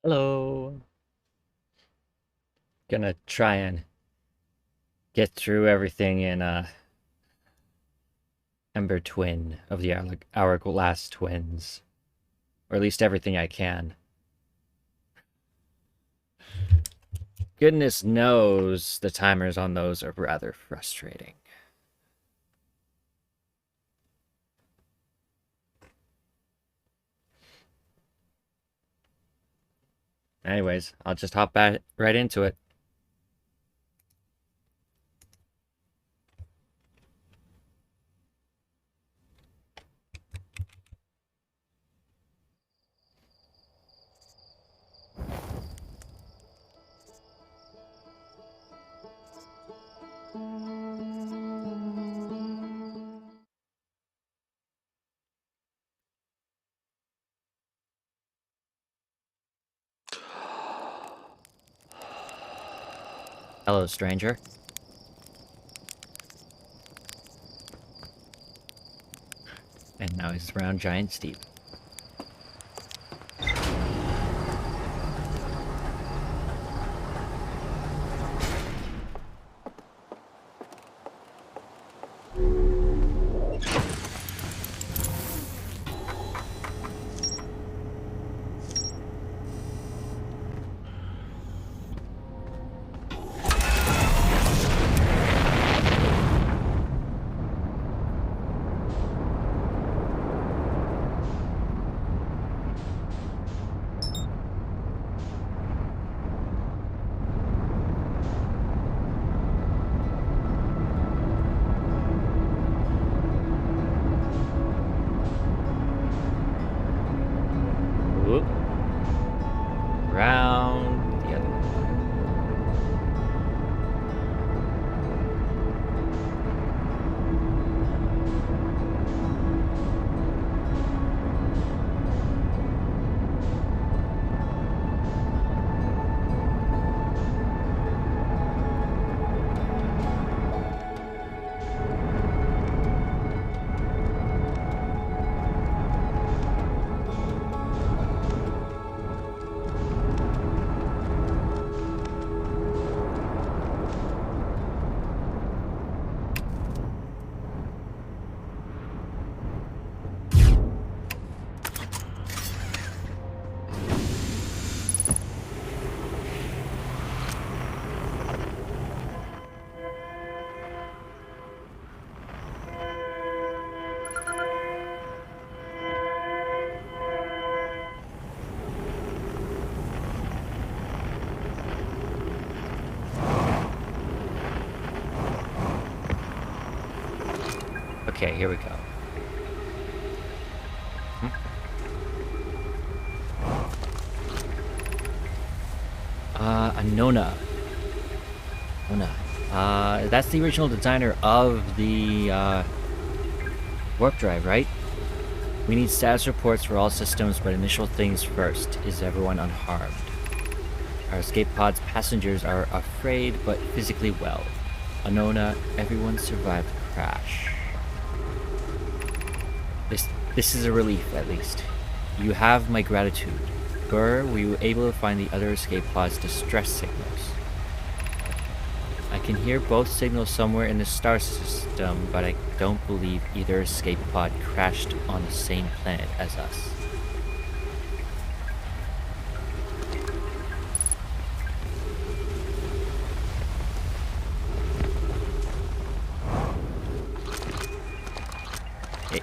Hello. Gonna try and get through everything in Ember Twin of the Hourglass Twins, or at least everything I can. Goodness knows the timers on those are rather frustrating. Anyways, I'll just hop back right into it. Hello, stranger. And now he's around Giant Steve. Whoop. Round the other way. Okay, here we go. Anona. That's the original designer of the warp drive, right? We need status reports for all systems, but initial things first. Is everyone unharmed? Our escape pod's passengers are afraid, but physically well. Anona, everyone survived the crash. This is a relief, at least. You have my gratitude. Burr, were you able to find the other escape pod's distress signals? I can hear both signals somewhere in the star system, but I don't believe either escape pod crashed on the same planet as us. Hey.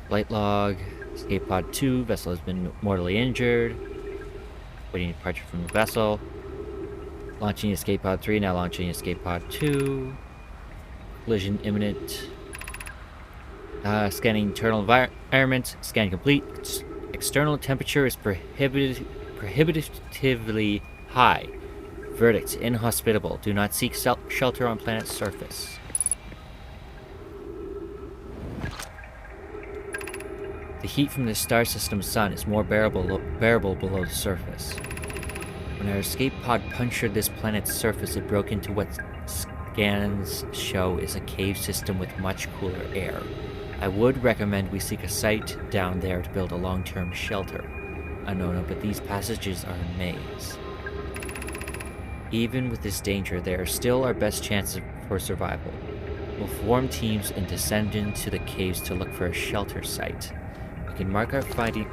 Flight log. Escape pod 2. Vessel has been mortally injured. Waiting departure from the vessel. Launching escape pod 3, now launching escape pod 2. Collision imminent. Scanning internal environment. Scan complete. External temperature is prohibitively high. Verdict, inhospitable. Do not seek shelter on planet's surface. The heat from the star system's sun is more bearable below the surface. When our escape pod punctured this planet's surface, it broke into what scans show is a cave system with much cooler air. I would recommend we seek a site down there to build a long-term shelter. I don't know, but these passages are a maze. Even with this danger, they are still our best chance for survival. We'll form teams and descend into the caves to look for a shelter site. We can mark our finding.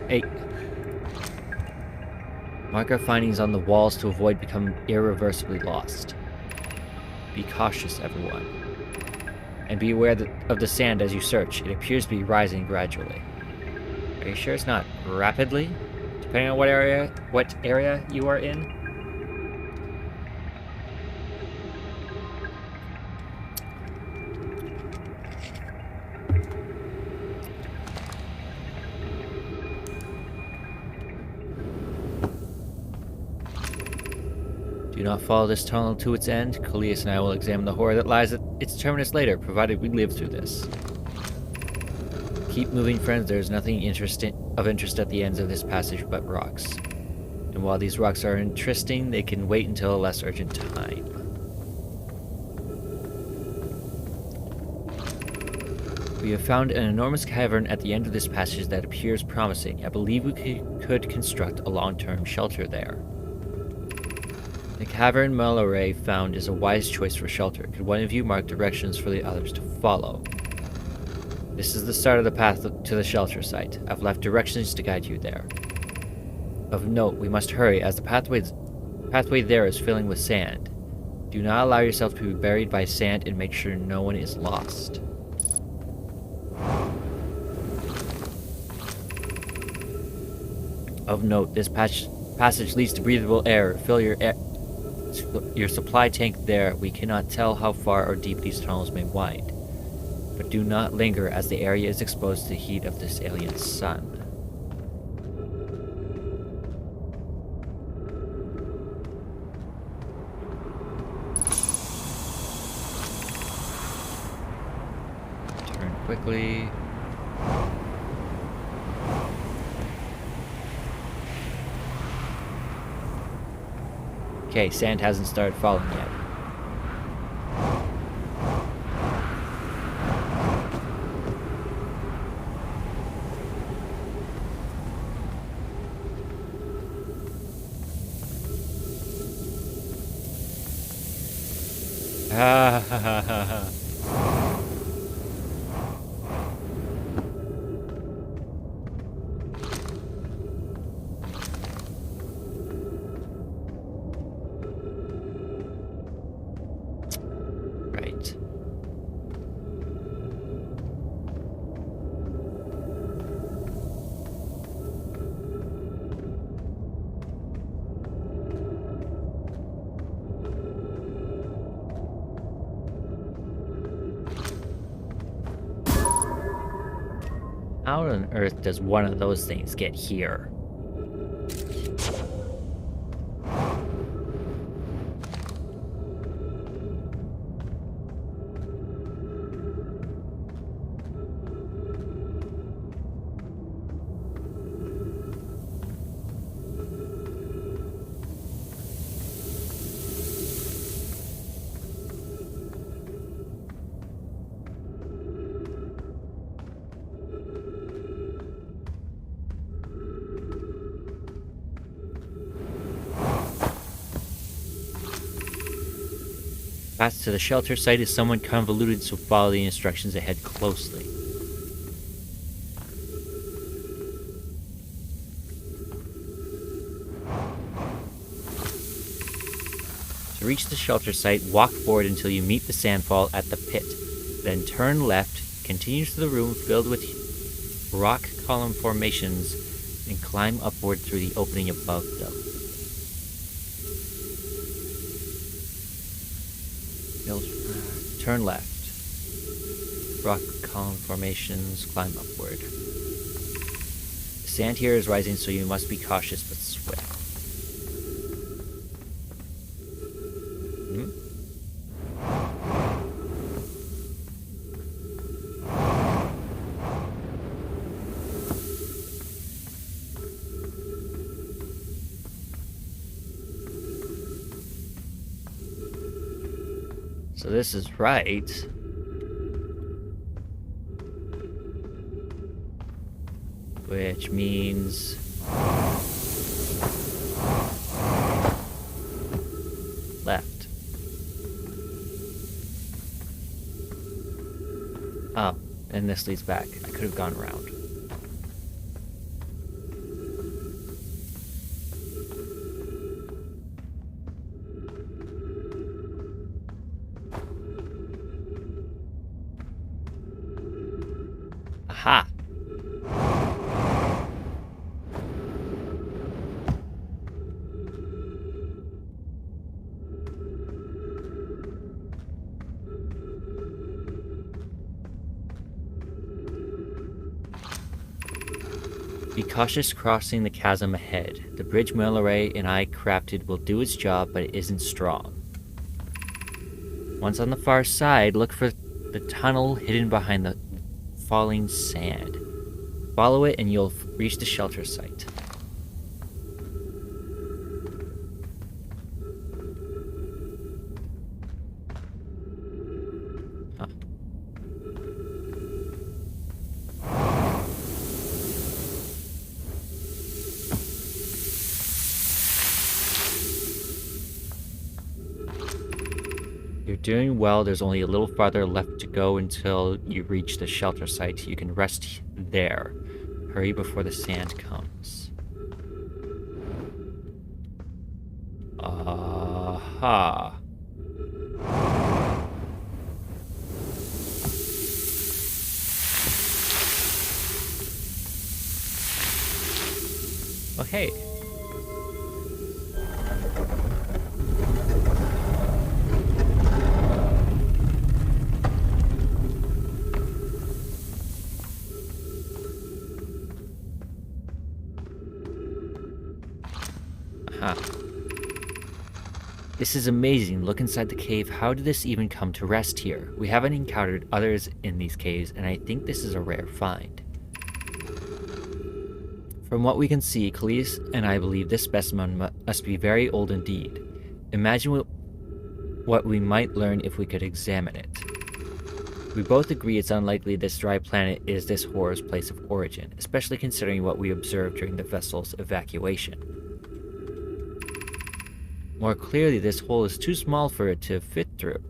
Hey. Mark our findings on the walls to avoid becoming irreversibly lost. Be cautious, everyone. And be aware of the sand as you search. It appears to be rising gradually. Are you sure it's not rapidly? Depending on what area you are in? Do not follow this tunnel to its end. Kalias and I will examine the horror that lies at its terminus later, provided we live through this. Keep moving, friends. There is nothing of interest at the ends of this passage but rocks. And while these rocks are interesting, they can wait until a less urgent time. We have found an enormous cavern at the end of this passage that appears promising. I believe we could construct a long-term shelter there. The cavern Malloray found is a wise choice for shelter. Could one of you mark directions for the others to follow? This is the start of the path to the shelter site. I've left directions to guide you there. Of note, we must hurry as the pathway there is filling with sand. Do not allow yourself to be buried by sand and make sure no one is lost. Of note, this passage leads to breathable air. Fill your supply tank there. We cannot tell how far or deep these tunnels may wind. But do not linger as the area is exposed to the heat of this alien sun. Turn quickly. Okay, sand hasn't started falling yet. Ha ha ha ha ha. Right. How on earth does one of those things get here? Path to the shelter site is somewhat convoluted, so follow the instructions ahead closely. To reach the shelter site, walk forward until you meet the sandfall at the pit. Then turn left, continue to the room filled with rock column formations, and climb upward through the opening above them. Turn left. Rock column formations, climb upward. The sand here is rising, so you must be cautious but swift. So this is right. Which means... left. Oh, and this leads back. I could have gone around. Aha! Be cautious crossing the chasm ahead. The bridge Mallory and I crafted will do its job, but it isn't strong. Once on the far side, look for the tunnel hidden behind the falling sand. Follow it and you'll reach the shelter site. Huh. You're doing well. There's only a little farther left to go until you reach the shelter site. You can rest there. Hurry before the sand comes. Aha. Okay. Huh. This is amazing. Look inside the cave. How did this even come to rest here? We haven't encountered others in these caves, and I think this is a rare find. From what we can see, Khalees and I believe this specimen must be very old indeed. Imagine what we might learn if we could examine it. We both agree it's unlikely this dry planet is this horror's place of origin, especially considering what we observed during the vessel's evacuation. More clearly, this hole is too small for it to fit through.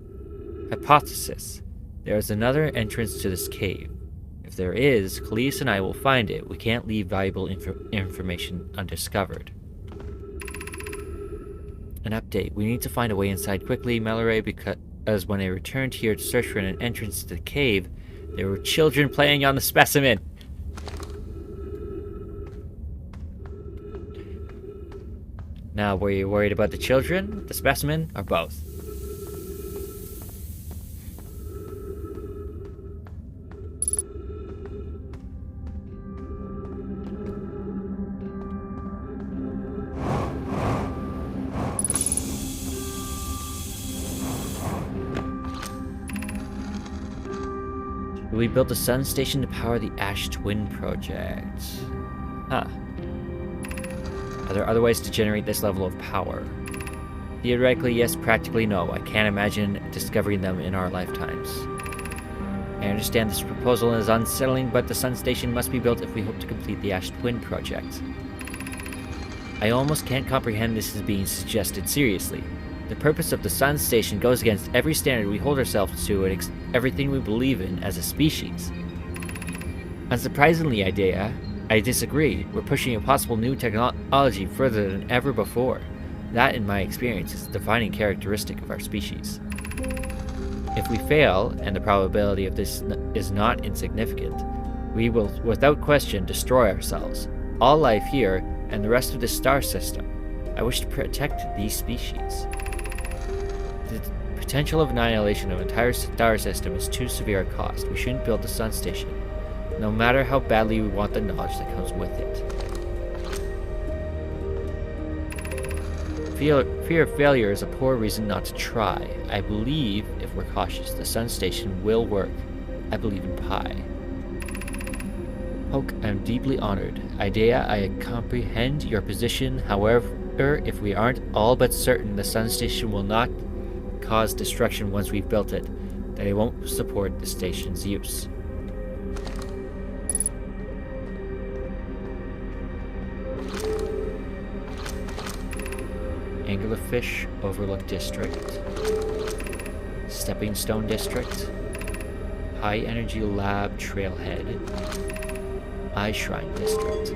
Hypothesis. There is another entrance to this cave. If there is, Khalees and I will find it. We can't leave valuable information undiscovered. An update. We need to find a way inside quickly, Mallory, because when I returned here to search for an entrance to the cave, there were children playing on the specimen. Now, were you worried about the children, the specimen, or both? We built a sun station to power the Ash Twin project. Huh. Are there other ways to generate this level of power? Theoretically, yes. Practically, no. I can't imagine discovering them in our lifetimes. I understand this proposal is unsettling, but the sun station must be built if we hope to complete the Ash Twin project. I almost can't comprehend this as being suggested seriously. The purpose of the sun station goes against every standard we hold ourselves to and everything we believe in as a species. Unsurprisingly, I disagree. We're pushing a possible new technology further than ever before. That, in my experience, is the defining characteristic of our species. If we fail, and the probability of this is not insignificant, we will, without question, destroy ourselves, all life here, and the rest of this star system. I wish to protect these species. The potential of annihilation of an entire star system is too severe a cost. We shouldn't build the sun station, no matter how badly we want the knowledge that comes with it. Fear of failure is a poor reason not to try. I believe, if we're cautious, the sun station will work. I believe in Pi. Hulk, I'm deeply honored. Idea, I comprehend your position. However, if we aren't all but certain the sun station will not cause destruction once we've built it, that it won't support the station's use. Anglerfish Overlook District, Stepping Stone District, High Energy Lab Trailhead, Eye Shrine District.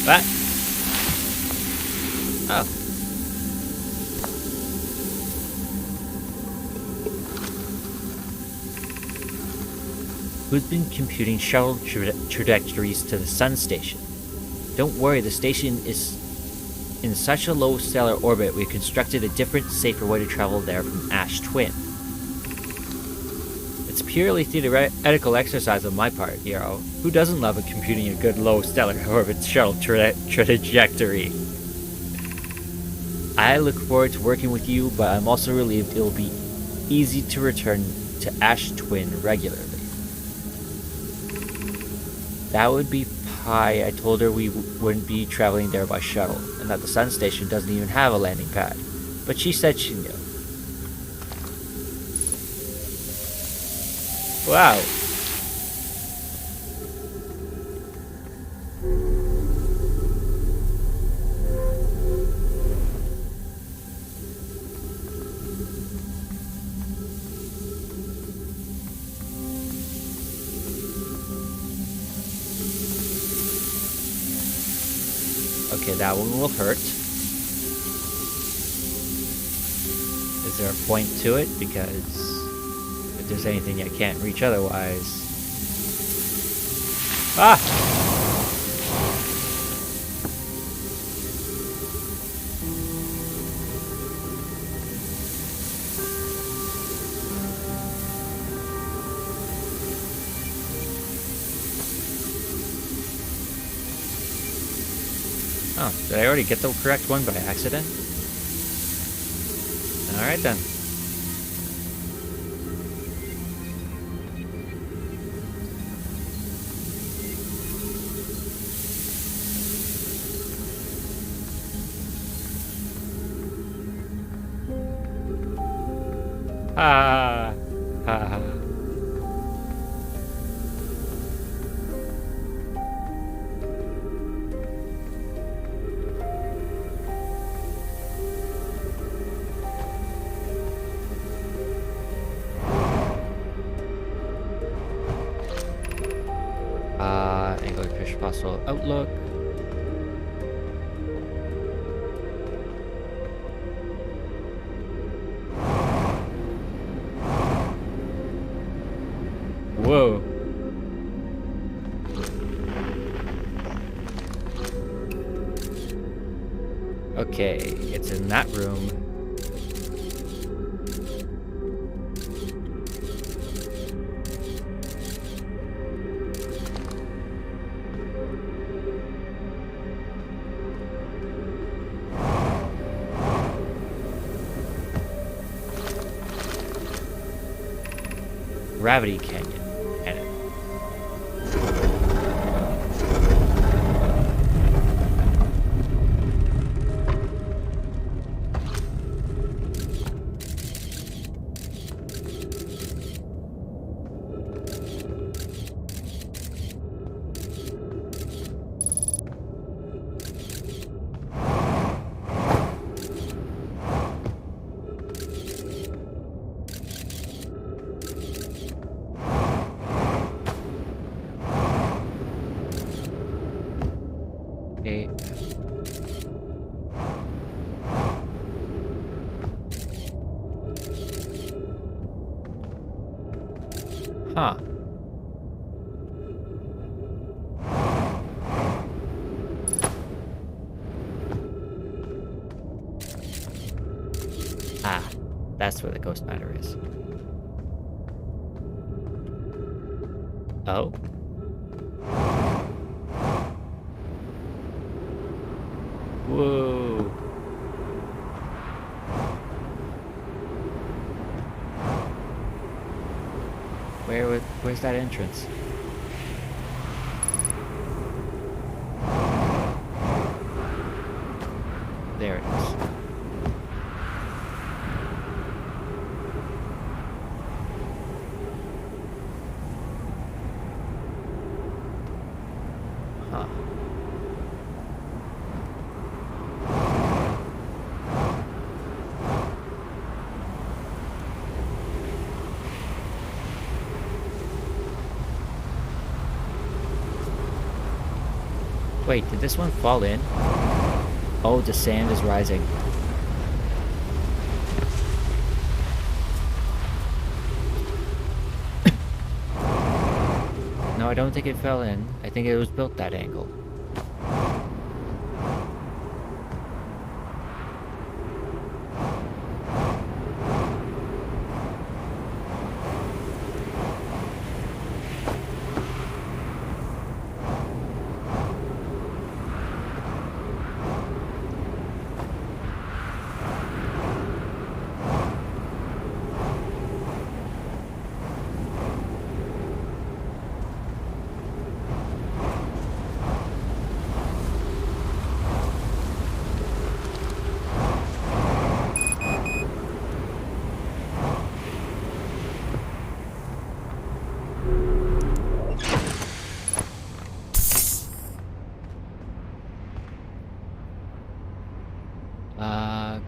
What? Oh. Who's been computing shuttle trajectories to the sun station? Don't worry, the station is in such a low stellar orbit, we constructed a different, safer way to travel there from Ash Twin. It's purely theoretical exercise on my part, Hero. Who doesn't love computing a good low stellar orbit shuttle trajectory? I look forward to working with you, but I'm also relieved it'll be easy to return to Ash Twin regularly. That would be Pi. I told her we wouldn't be traveling there by shuttle, and that the sun station doesn't even have a landing pad. But she said she knew. Wow. Okay, that one will hurt. Is there a point to it? Because if there's anything I can't reach otherwise... Ah! Oh, did I already get the correct one by accident? Alright then. Ah, ah. Anglerfish fossil outlook. Whoa. Okay, it's in that room. Gravity Canyon. Huh. Ah. That's where the ghost matter is. Oh. Whoa. Where's that entrance? There it is. Huh. Wait, did this one fall in? Oh, the sand is rising. No, I don't think it fell in. I think it was built that angle.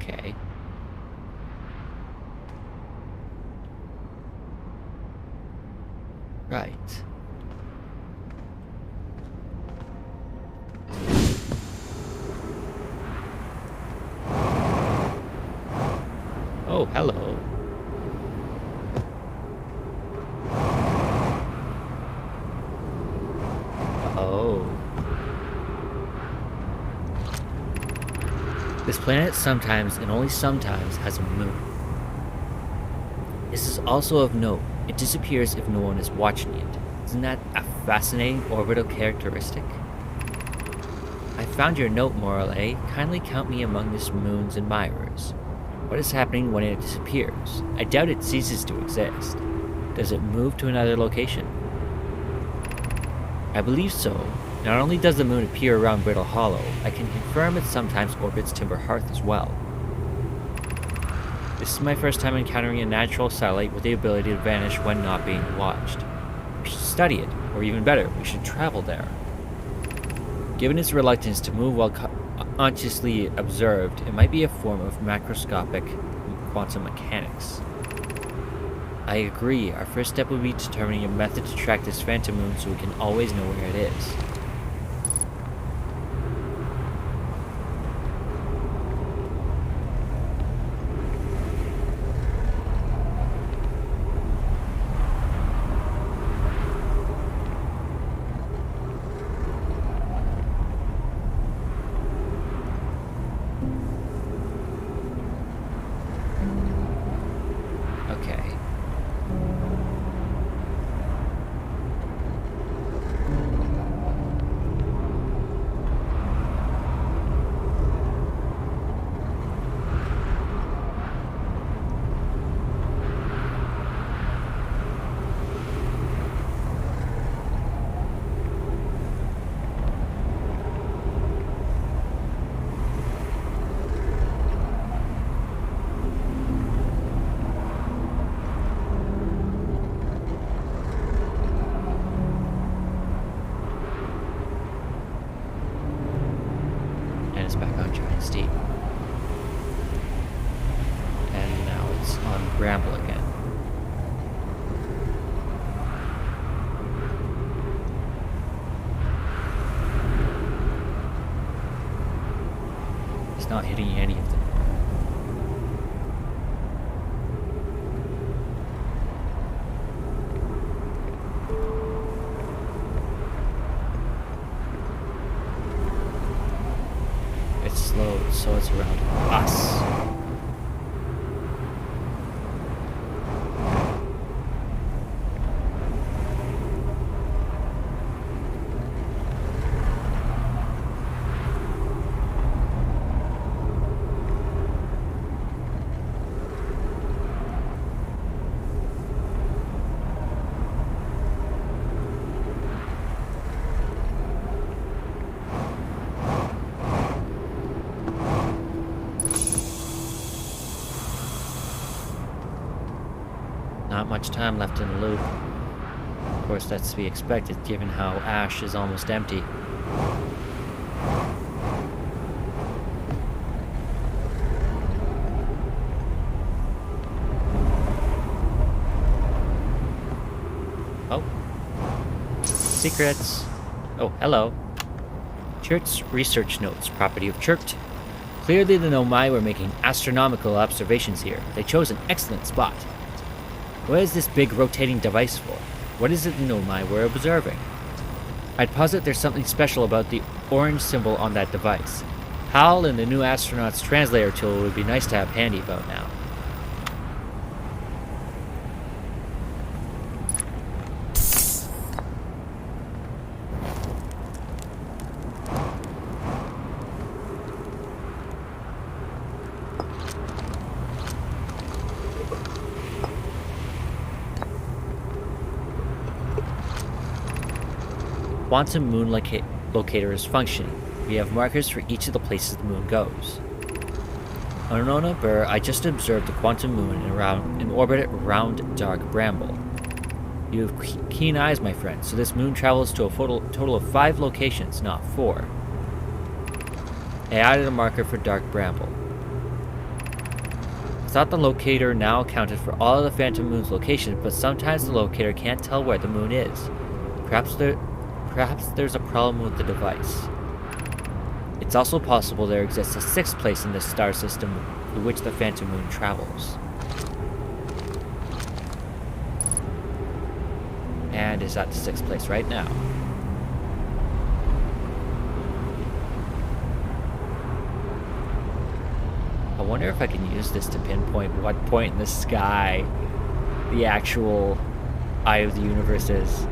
Okay. Right. Oh, hello. Oh. This planet sometimes, and only sometimes, has a moon. This is also of note. It disappears if no one is watching it. Isn't that a fascinating orbital characteristic? I found your note, Morale. Kindly count me among this moon's admirers. What is happening when it disappears? I doubt it ceases to exist. Does it move to another location? I believe so. Not only does the moon appear around Brittle Hollow, I can confirm it sometimes orbits Timber Hearth as well. This is my first time encountering a natural satellite with the ability to vanish when not being watched. We should study it, or even better, we should travel there. Given its reluctance to move while consciously observed, it might be a form of macroscopic quantum mechanics. I agree, our first step would be determining a method to track this phantom moon so we can always know where it is. Back on Giant Steep. And now it's on Bramble again. It's not hitting any of them. So it's around us. much time left in the loop. Of course, that's to be expected, given how Ash is almost empty. Oh. Secrets. Oh, hello. Chirt's research notes, property of Chirt. Clearly the Nomai were making astronomical observations here. They chose an excellent spot. What is this big rotating device for? What is it the Nomai were observing? I'd posit there's something special about the orange symbol on that device. HAL and the new astronaut's translator tool would be nice to have handy about now. Quantum moon locator is functioning. We have markers for each of the places the moon goes. Onona Burr, I just observed the quantum moon in orbit around Dark Bramble. You have keen eyes, my friend, so this moon travels to a total of 5 locations, not 4. I added a marker for Dark Bramble. I thought the locator now accounted for all of the Phantom Moon's locations, but sometimes the locator can't tell where the moon is. Perhaps there's a problem with the device. It's also possible there exists a 6th place in this star system through which the Phantom Moon travels. And is at the 6th place right now. I wonder if I can use this to pinpoint what point in the sky the actual Eye of the Universe is.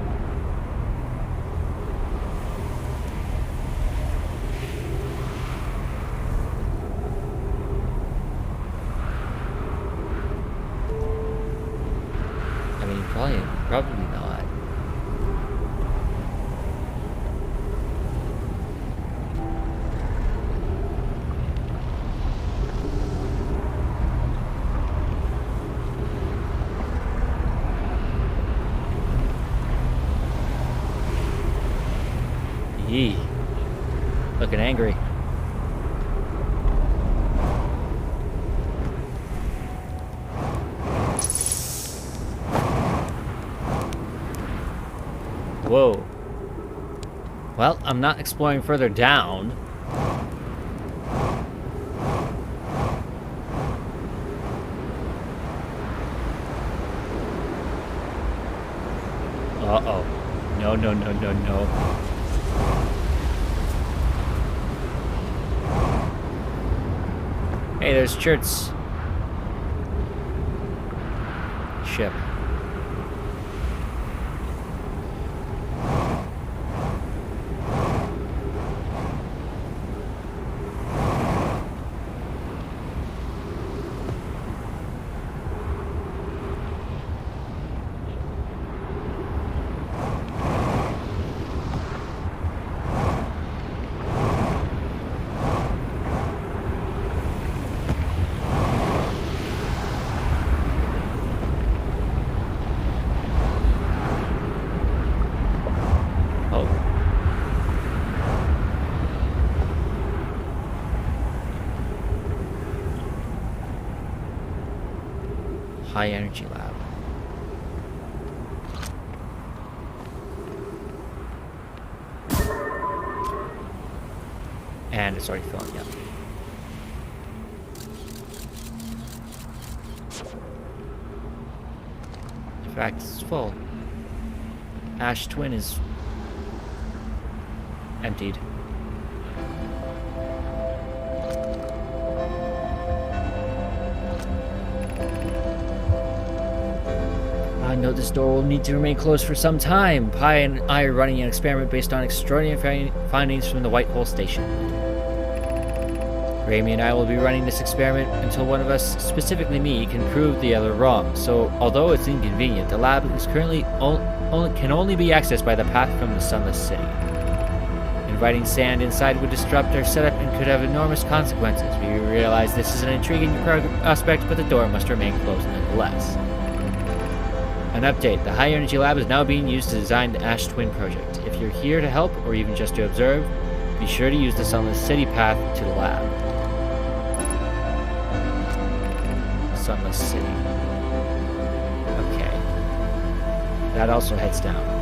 Probably not. Yee. Looking angry. Whoa. Well, I'm not exploring further down. Uh-oh. No, no, no, no, no. Hey, there's Chirt's ship. High energy lab. And it's already filling up. In fact, it's full. Ash Twin is emptied. I know this door will need to remain closed for some time. Pi and I are running an experiment based on extraordinary findings from the White Hole Station. Raimi and I will be running this experiment until one of us, specifically me, can prove the other wrong. So, although it's inconvenient, the lab is currently can only be accessed by the path from the Sunless City. Inviting sand inside would disrupt our setup and could have enormous consequences. We realize this is an intriguing prospect, but the door must remain closed nonetheless. An update. The High Energy Lab is now being used to design the Ash Twin project. If you're here to help, or even just to observe, be sure to use the Sunless City path to the lab. Sunless City. Okay. That also heads down.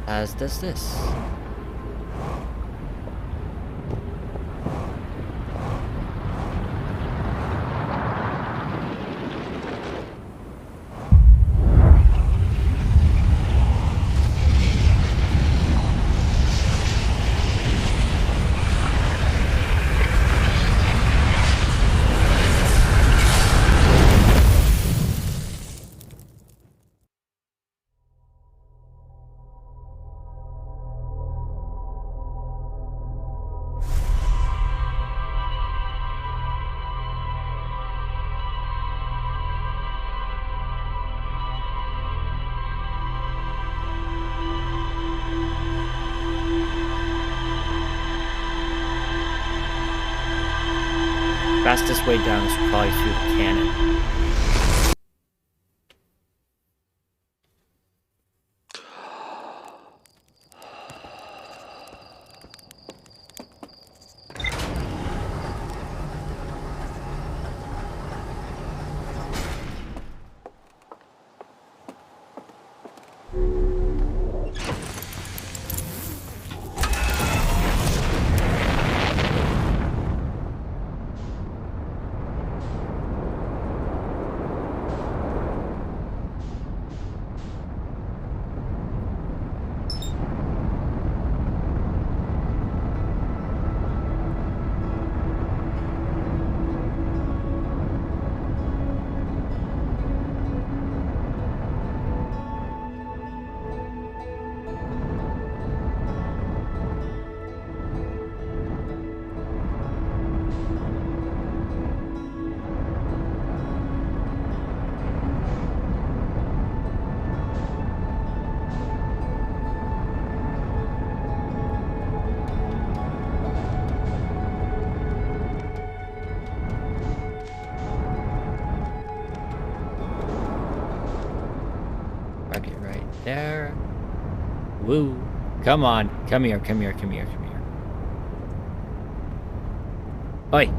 As does this. Fastest way down is probably through the cannon. There. Woo. Come on. Come here, come here, come here, come here. Oi.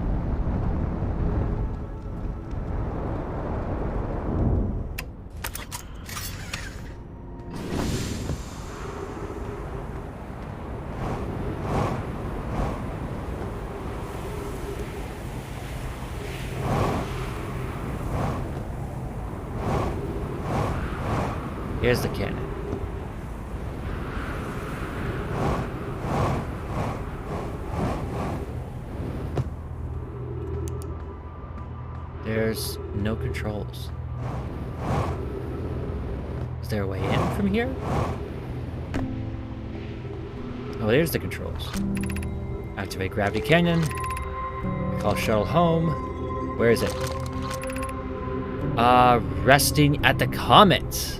Here's the cannon. There's no controls. Is there a way in from here? Oh, there's the controls. Activate gravity canyon. Call shuttle home. Where is it? Resting at the comet.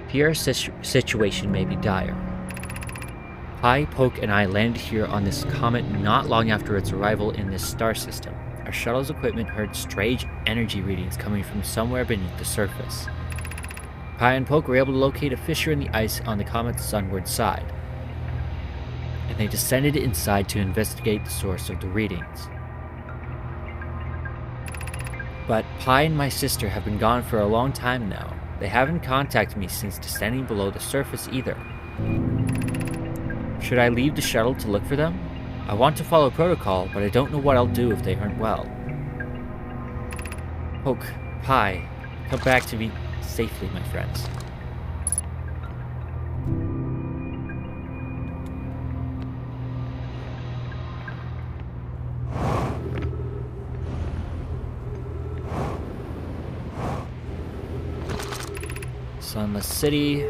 Pierre's situation may be dire. Pi, Poke, and I landed here on this comet not long after its arrival in this star system. Our shuttle's equipment heard strange energy readings coming from somewhere beneath the surface. Pi and Poke were able to locate a fissure in the ice on the comet's sunward side, and they descended inside to investigate the source of the readings. But Pi and my sister have been gone for a long time now. They haven't contacted me since descending below the surface either. Should I leave the shuttle to look for them? I want to follow protocol, but I don't know what I'll do if they aren't well. Poke, Pi, come back to me safely, my friends. Sunless City.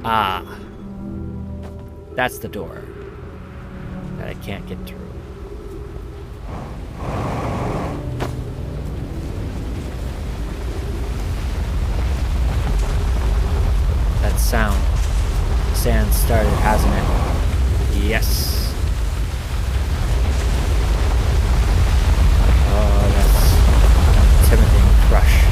Ah. That's the door that I can't get through. That sound. The sand started, hasn't it? Yes. Oh, that's an intimidating crush.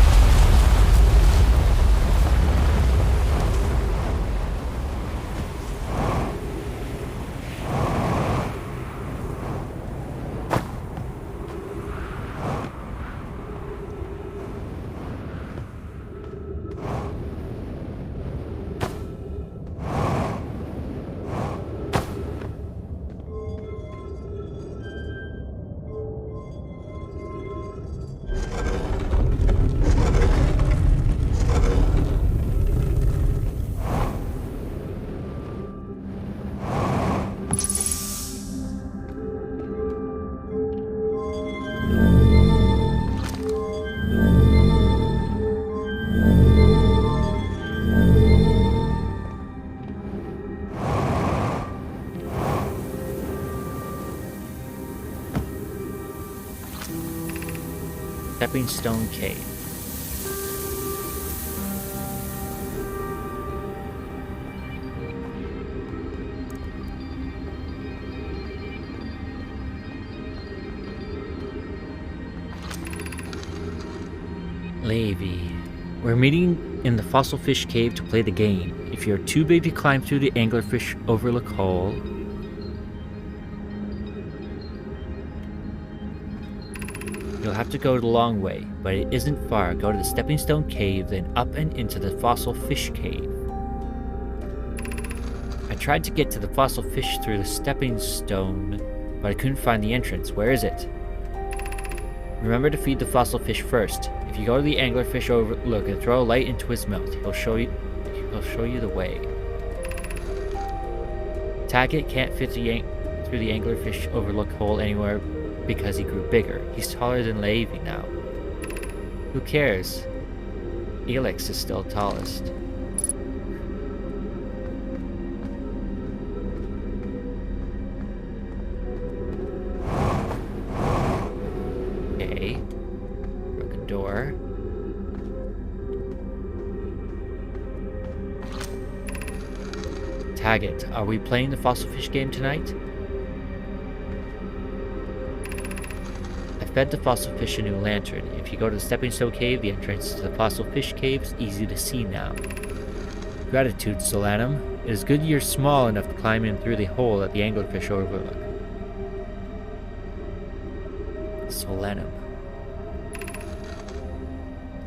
Stepping Stone Cave. Levy. We're meeting in the Fossil Fish Cave to play the game. If you're too big to climb through the Anglerfish Overlook hole, you'll have to go the long way, but it isn't far. Go to the Stepping Stone Cave, then up and into the Fossil Fish Cave. I tried to get to the fossil fish through the Stepping Stone, but I couldn't find the entrance. Where is it? Remember to feed the fossil fish first. If you go to the Anglerfish Overlook and throw a light into his mouth, he'll show you the way. Taggett can't fit through the Anglerfish Overlook hole anywhere because he grew bigger. He's taller than Levy now. Who cares? Elix is still tallest. Okay. Broken door. Taggett, are we playing the fossil fish game tonight? Fed the fossil fish a new lantern. If you go to the Stepping Stone Cave, the entrance to the fossil fish cave is easy to see now. Gratitude, Solanum. It is good you're small enough to climb in through the hole at the Anglerfish Overlook. Solanum.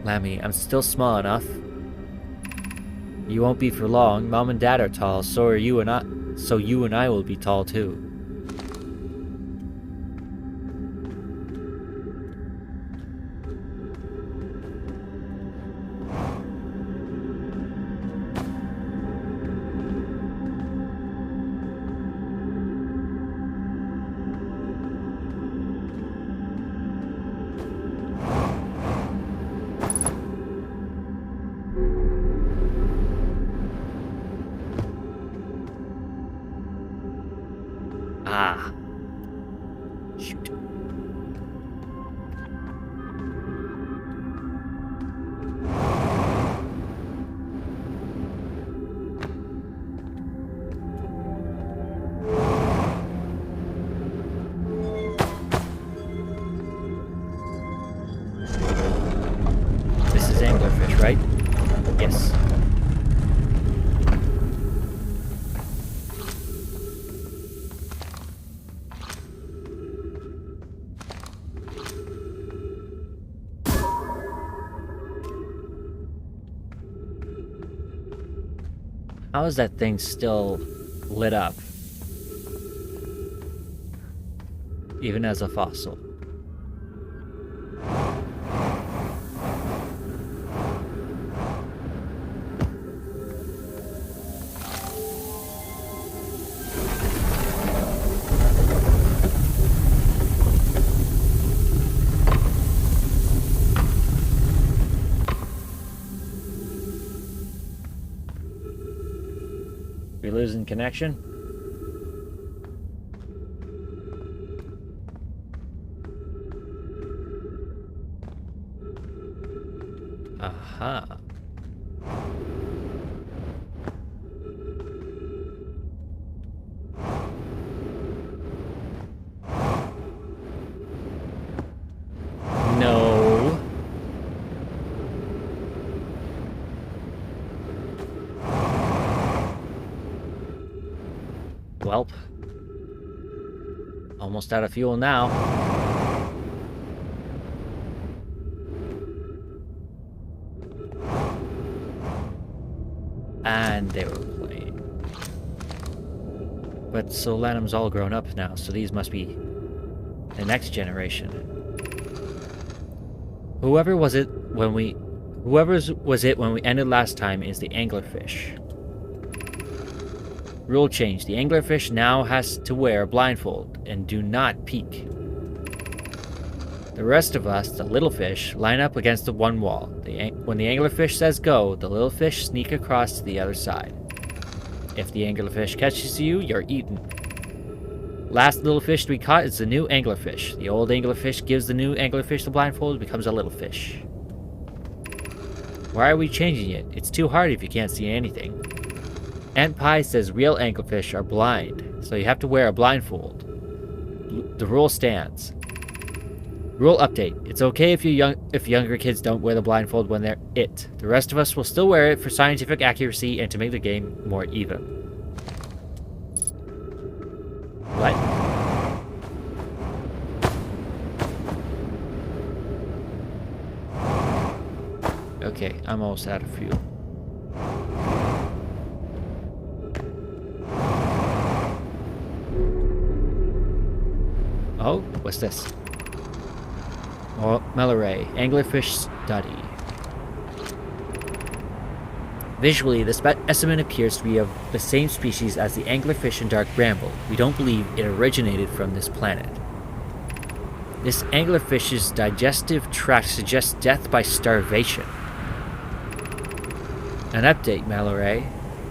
Lammy, I'm still small enough. You won't be for long. Mom and Dad are tall, so you and I will be tall too. Ah. Shoot. This is Anglerfish, right? Yes. How is that thing still lit up? Even as a fossil. losing connection. Aha. No. Welp. Almost out of fuel now. And they were playing. But Solanum's all grown up now, so these must be the next generation. Whoever's was it when we ended last time is the anglerfish. Rule change. The anglerfish now has to wear a blindfold and do not peek. The rest of us, the little fish, line up against the one wall. When the anglerfish says go, the little fish sneak across to the other side. If the anglerfish catches you, you're eaten. Last little fish to be caught is the new anglerfish. The old anglerfish gives the new anglerfish the blindfold and becomes a little fish. Why are we changing it? It's too hard if you can't see anything. Aunt Pie says real anglerfish are blind, so you have to wear a blindfold. The rule stands. Rule update. It's okay if younger kids don't wear the blindfold when they're it. The rest of us will still wear it for scientific accuracy and to make the game more even. What? Okay, I'm almost out of fuel. Oh, what's this? Oh, Melloray, anglerfish study. Visually, the specimen appears to be of the same species as the anglerfish and dark bramble. We don't believe it originated from this planet. This anglerfish's digestive tract suggests death by starvation. An update, Melloray.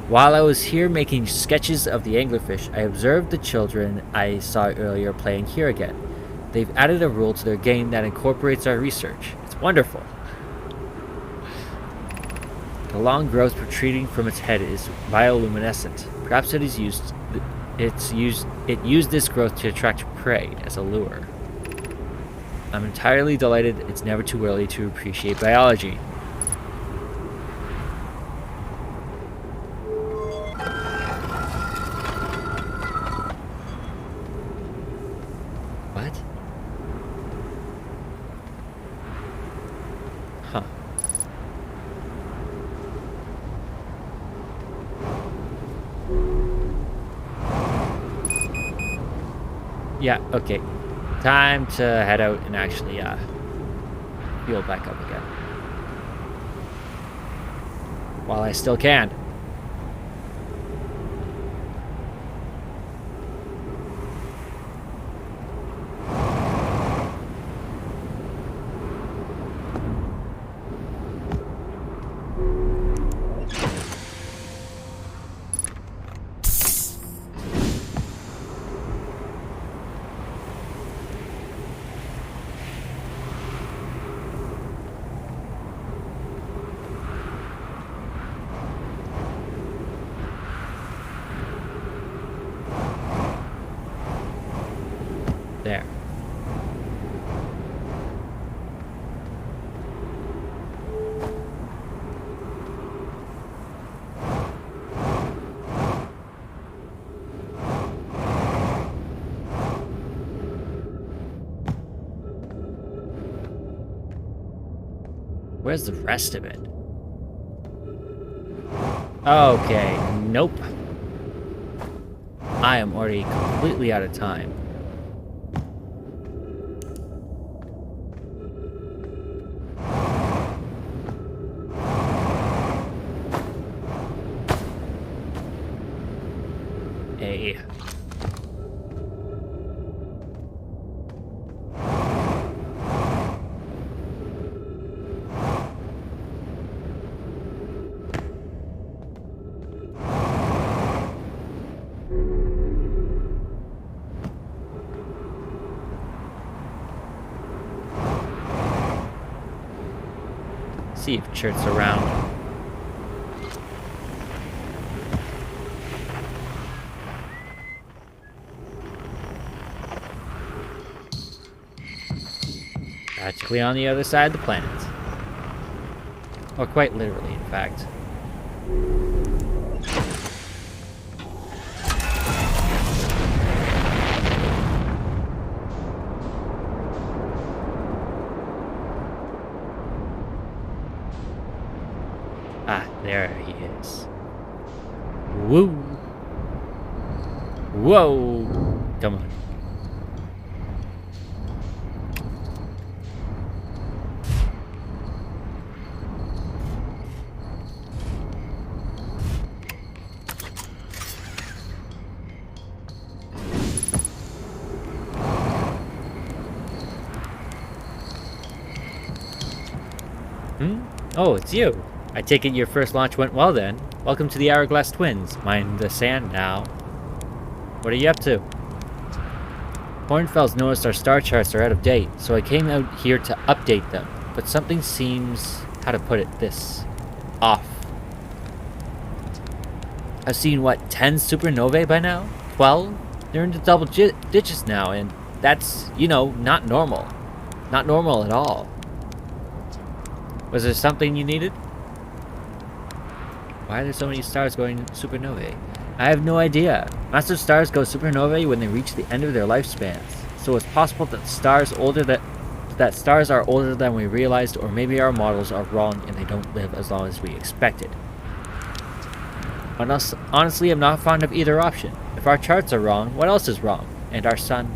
While I was here making sketches of the anglerfish, I observed the children I saw earlier playing here again. They've added a rule to their game that incorporates our research. It's wonderful. The long growth protruding from its head is bioluminescent. Perhaps it used this growth to attract prey as a lure. I'm entirely delighted. It's never too early to appreciate biology. What? Huh. Yeah, okay. Time to head out and actually fuel back up again. While I still can. There. Where's the rest of it? Okay, nope. I am already completely out of time. Hey. See if Chert's around. Practically on the other side of the planet. Or quite literally, in fact. Ah, there he is. Woo! Whoa! Come on. Oh, it's you. I take it your first launch went well then. Welcome to the Hourglass Twins. Mind the sand now. What are you up to? Hornfels noticed our star charts are out of date, so I came out here to update them. But something seems, how to put it, off. I've seen, what, 10 supernovae by now? 12? They're into double digits now, and that's, not normal. Not normal at all. Was there something you needed? Why are there so many stars going supernovae? I have no idea. Massive stars go supernovae when they reach the end of their lifespans. So it's possible that stars are older than we realized, or maybe our models are wrong and they don't live as long as we expected. Honestly, I'm not fond of either option. If our charts are wrong, what else is wrong? And our sun?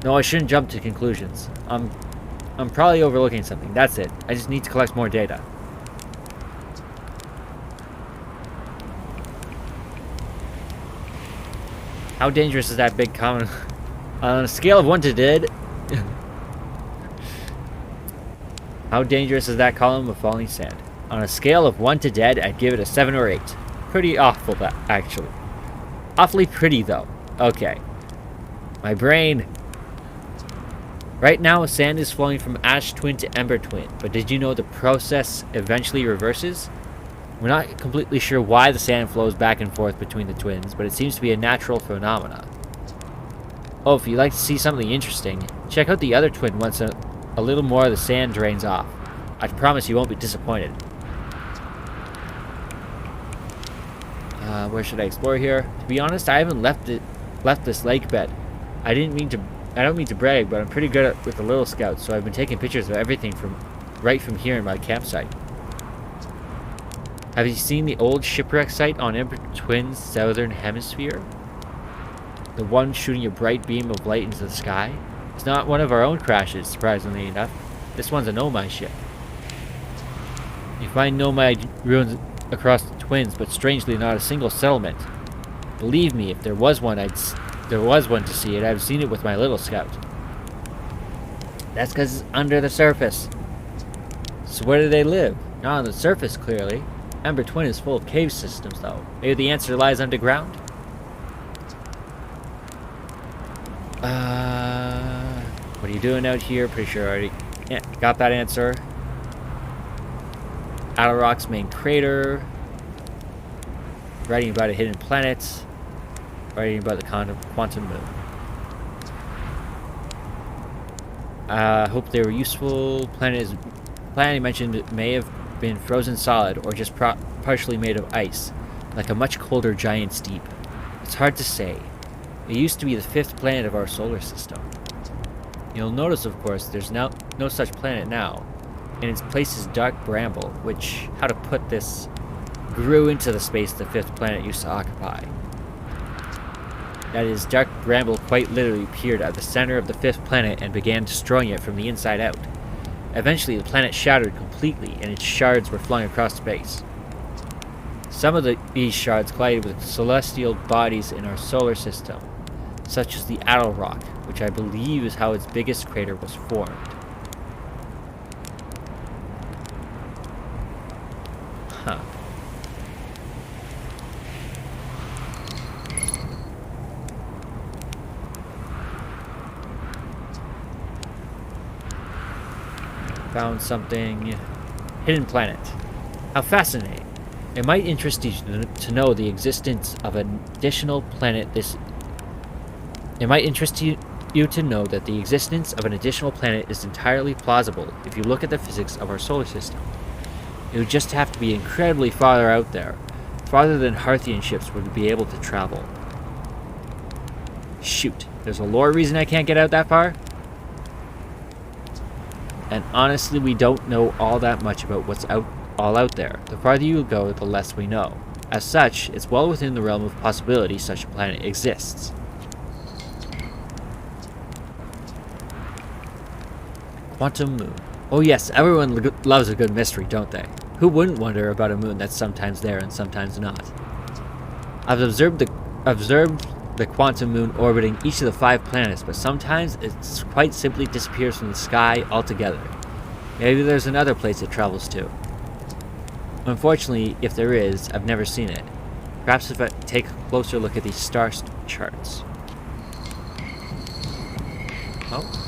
No, I shouldn't jump to conclusions. I'm probably overlooking something. That's it. I just need to collect more data. How dangerous is that big comet? On a scale of 1 to dead. How dangerous is that column of falling sand? On a scale of 1 to dead, I'd give it a 7 or 8. Pretty awful, actually. Awfully pretty, though. Okay. My brain. Right now, sand is flowing from ash twin to ember twin, but did you know the process eventually reverses? We're not completely sure why the sand flows back and forth between the twins, but it seems to be a natural phenomenon. Oh, if you'd like to see something interesting, check out the other twin once a little more of the sand drains off. I promise you won't be disappointed. Where should I explore here? To be honest, I haven't left this lake bed. I don't mean to brag, but I'm pretty good with the little scouts, so I've been taking pictures of everything right from here in my campsite. Have you seen the old shipwreck site on Ember Twin's southern hemisphere? The one shooting a bright beam of light into the sky? It's not one of our own crashes, surprisingly enough. This one's a nomad ship. You find nomad ruins across the twins, but strangely not a single settlement. Believe me, if there was one to see it, I've seen it with my little scout. That's because it's under the surface. So where do they live? Not on the surface, clearly. Ember Twin is full of cave systems, though. Maybe the answer lies underground? What are you doing out here? Pretty sure I already got that answer. Rock's main crater. Writing about a hidden planet. Writing about the quantum moon. Hope they were useful. Planet you mentioned may have been frozen solid or just partially made of ice, like a much colder giant's deep. It's hard to say. It used to be the 5th planet of our solar system. You'll notice, of course, there's no such planet now. In its place is dark bramble, which, how to put this, grew into the space the 5th planet used to occupy. That is, dark bramble quite literally appeared at the center of the 5th planet and began destroying it from the inside out. Eventually, the planet shattered completely, and its shards were flung across space. Some of these shards collided with celestial bodies in our solar system, such as the Rock, which I believe is how its biggest crater was formed. Huh. Found something Hidden planet. How fascinating. It might interest you to know the existence of an additional planet this... It might interest you to know that the existence of an additional planet is entirely plausible if you look at the physics of our solar system. It would just have to be incredibly farther out there, farther than Harthian ships would be able to travel. Shoot, there's a lore reason I can't get out that far? And honestly, we don't know all that much about what's all out there. The farther you go, the less we know. As such, it's well within the realm of possibility such a planet exists. Quantum moon. Oh yes, everyone loves a good mystery, don't they? Who wouldn't wonder about a moon that's sometimes there and sometimes not? I've observed the quantum moon orbiting each of the 5 planets, but sometimes it quite simply disappears from the sky altogether. Maybe there's another place it travels to. Unfortunately, if there is, I've never seen it. Perhaps if I take a closer look at these star charts. Oh.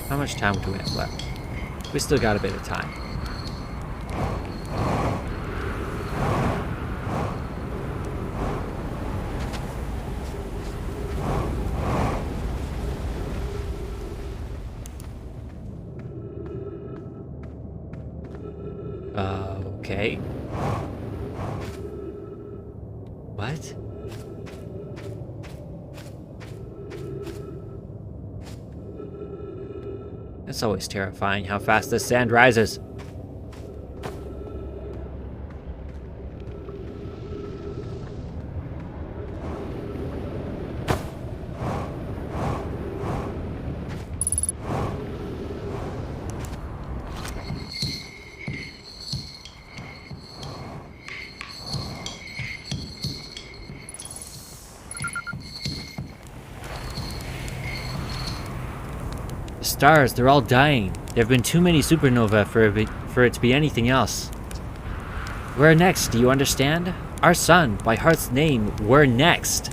How much time do we have left? We still got a bit of time. Okay. What? It's always terrifying how fast the sand rises. The stars, they're all dying. There have been too many supernovae for it to be anything else. Where next, do you understand? Our sun, by Heart's name, we're next.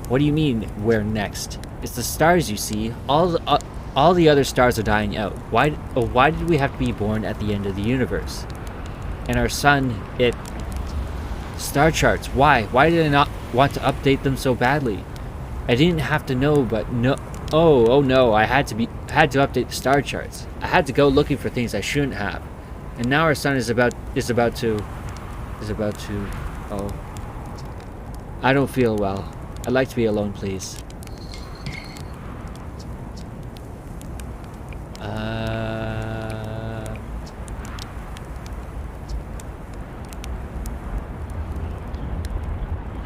What do you mean, where next? It's the stars, you see. All the other stars are dying out. Why did we have to be born at the end of the universe? And our sun, star charts, why? Why did I not want to update them so badly? I didn't have to know, but no... Oh no, I had to update the star charts. I had to go looking for things I shouldn't have. And now our sun is about to oh. I don't feel well. I'd like to be alone, please.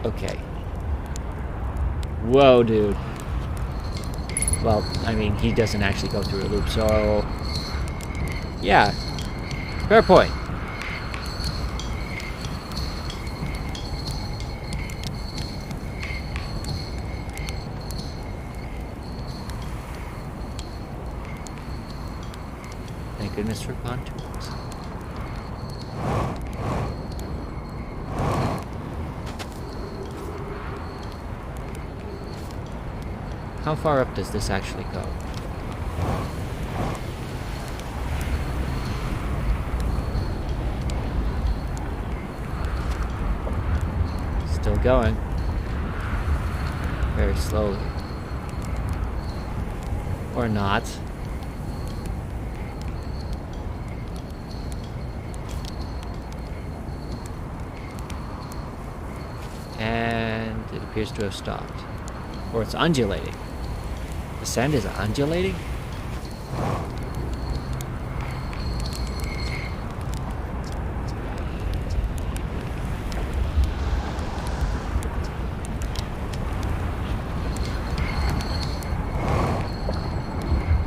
Okay. Whoa, dude. Well, I mean, he doesn't actually go through a loop, so... Yeah. Fair point. Thank goodness for pontoons. How far up does this actually go? Still going. Very slowly. Or not. And it appears to have stopped. Or it's undulating. The sand is undulating?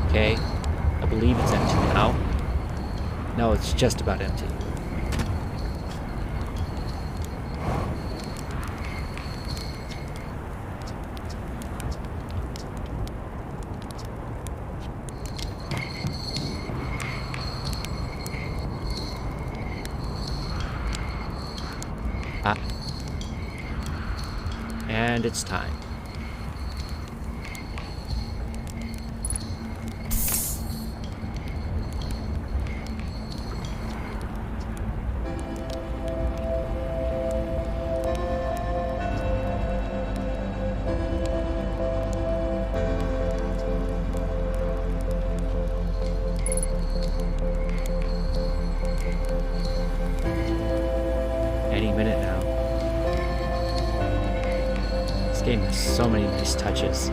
Okay. I believe it's empty now. No, it's just about empty. And it's time. Any minute now. This game has so many nice touches.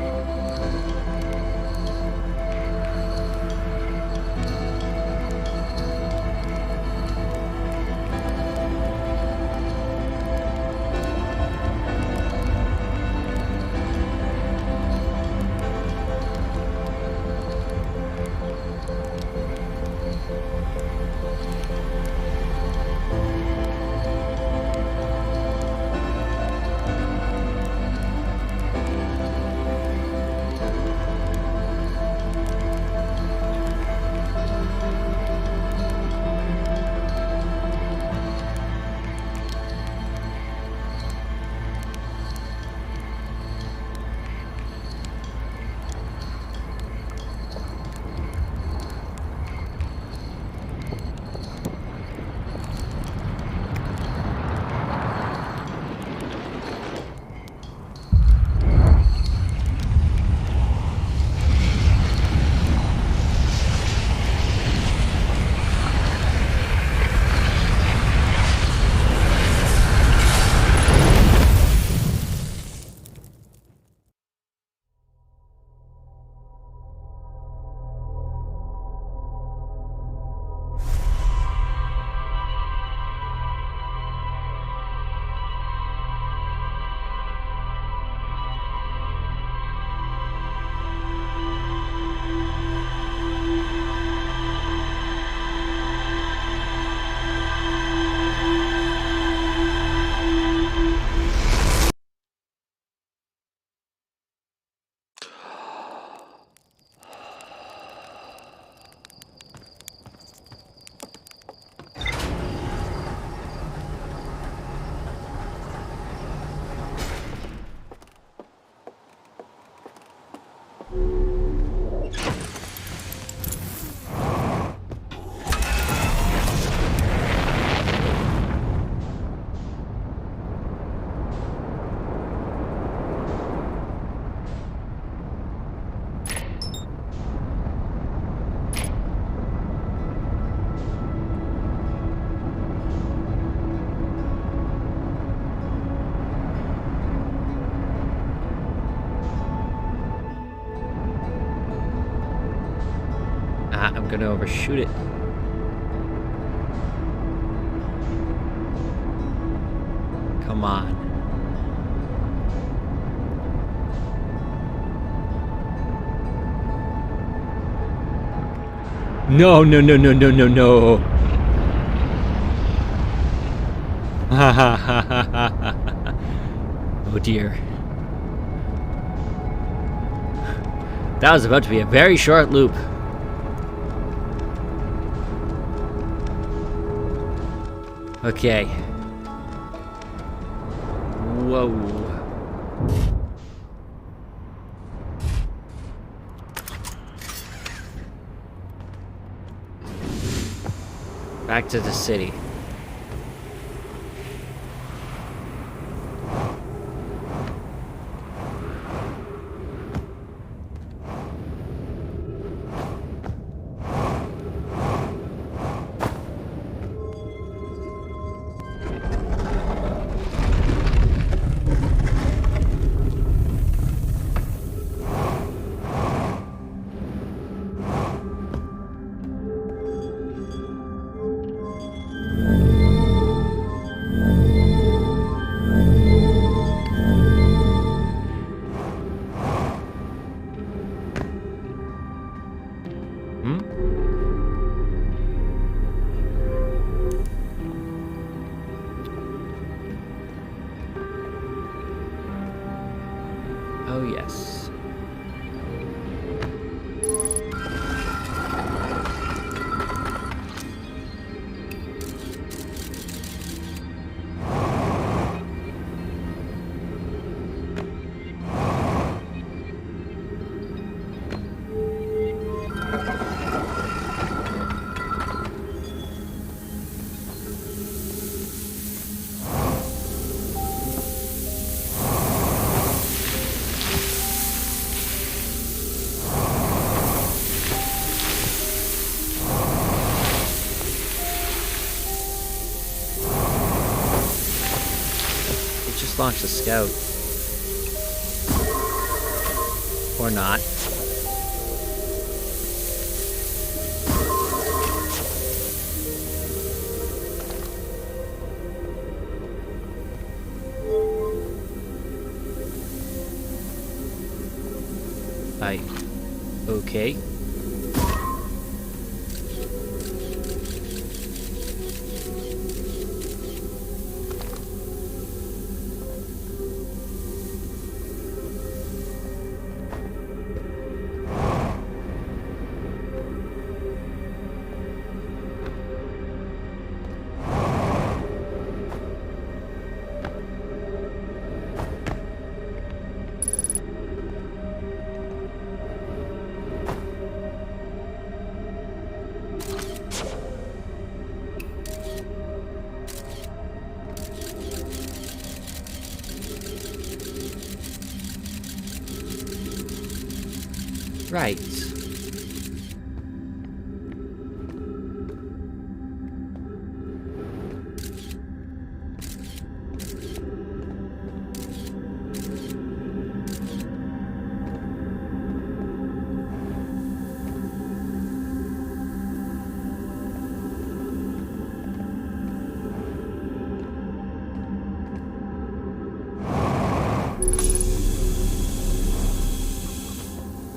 I'm gonna overshoot it. Come on. No, no, no, no, no, no, no. Oh dear. That was about to be a very short loop. Okay. Whoa. Back to the city. Oh, yes. launch the scout. Or not. Okay. Right.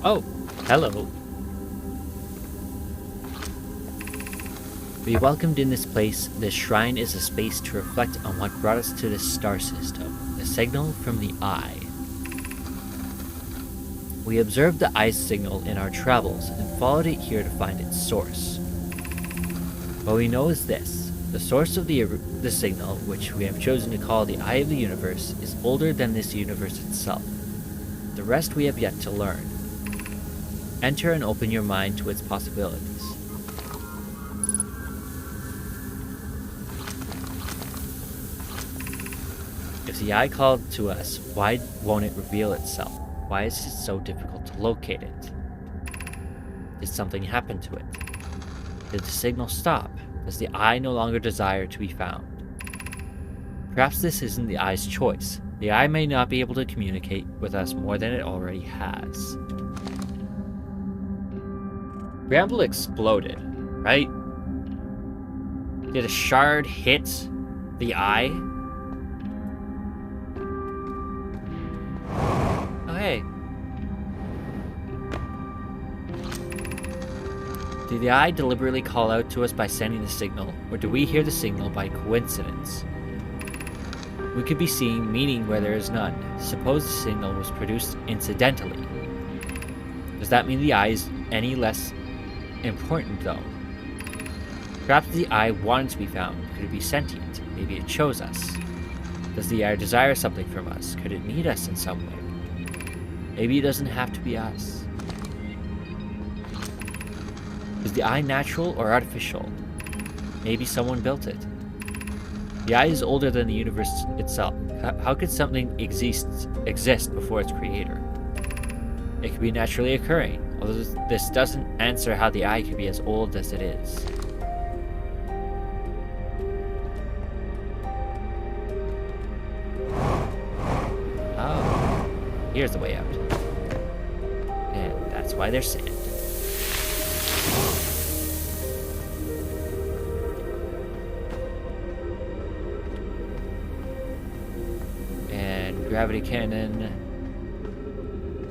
Oh, hello. We welcomed in this place. This shrine is a space to reflect on what brought us to this star system, the signal from the Eye. We observed the Eye's signal in our travels and followed it here to find its source. What we know is this: the source of the signal, which we have chosen to call the Eye of the Universe, is older than this universe itself. The rest we have yet to learn. Enter and open your mind to its possibilities. If the Eye called to us, why won't it reveal itself? Why is it so difficult to locate it? Did something happen to it? Did the signal stop? Does the Eye no longer desire to be found? Perhaps this isn't the Eye's choice. The Eye may not be able to communicate with us more than it already has. Bramble exploded, right? Did a shard hit the Eye? Oh, hey. Did the Eye deliberately call out to us by sending the signal, or do we hear the signal by coincidence? We could be seeing meaning where there is none. Suppose the signal was produced incidentally. Does that mean the Eye is any less important, though? Perhaps the Eye wanted to be found. Could it be sentient? Maybe it chose us. Does the Eye desire something from us? Could it need us in some way? Maybe it doesn't have to be us. Is the Eye natural or artificial? Maybe someone built it. The Eye is older than the universe itself. How could something exist before its creator? It could be naturally occurring, although this doesn't answer how the Eye could be as old as it is. Oh, here's the way out. And that's why they're sand. And gravity cannon.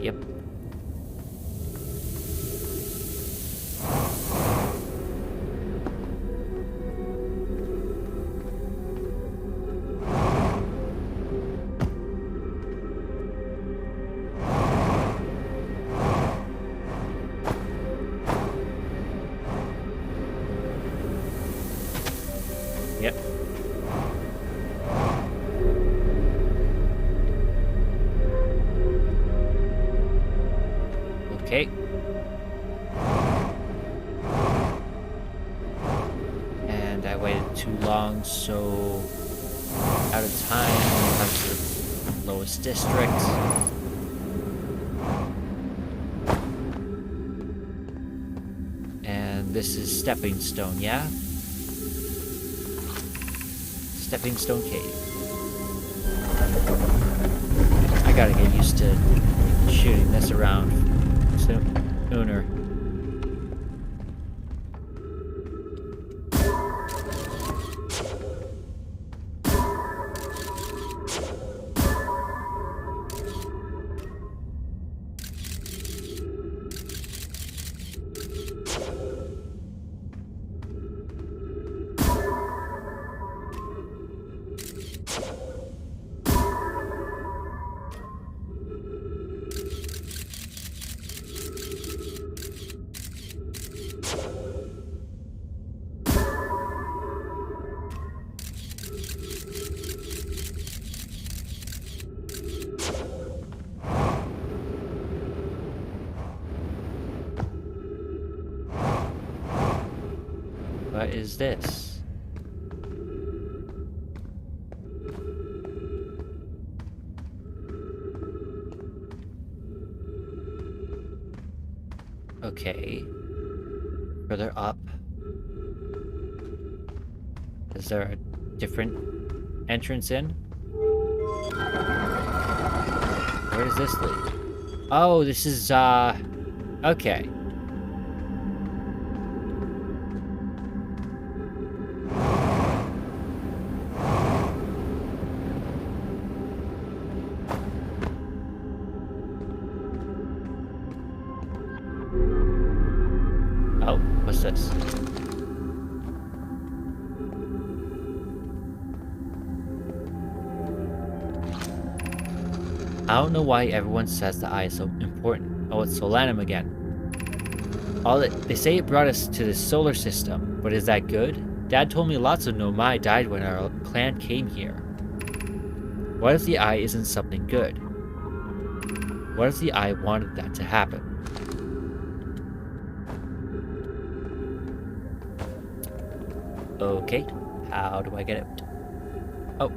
Yep. Yep. Okay. And I waited too long, so out of time when it comes to the lowest district. And this is Stepping Stone, yeah? Stepping Stone Cave. I gotta get used to shooting this around sooner. What is this? Okay. Further up. Is there a different entrance in? Where does this lead? Oh, this is, okay. Oh, what's this? I don't know why everyone says the eye is so important. Oh, it's Solanum again. They say it brought us to the solar system, but is that good? Dad told me lots of Nomai died when our clan came here. What if the eye isn't something good? What if the eye wanted that to happen? Okay, how do I get out? Oh.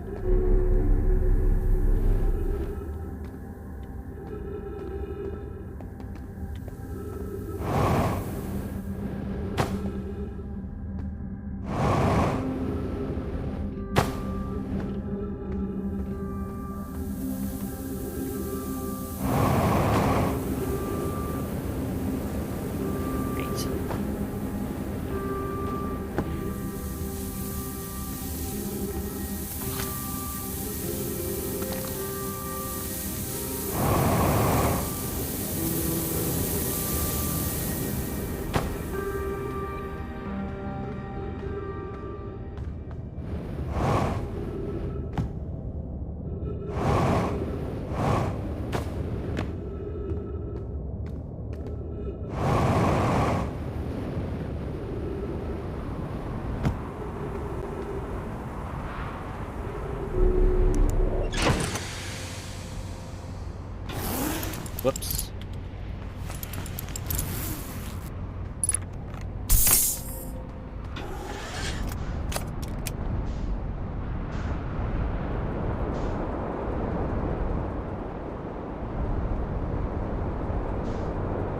Whoops.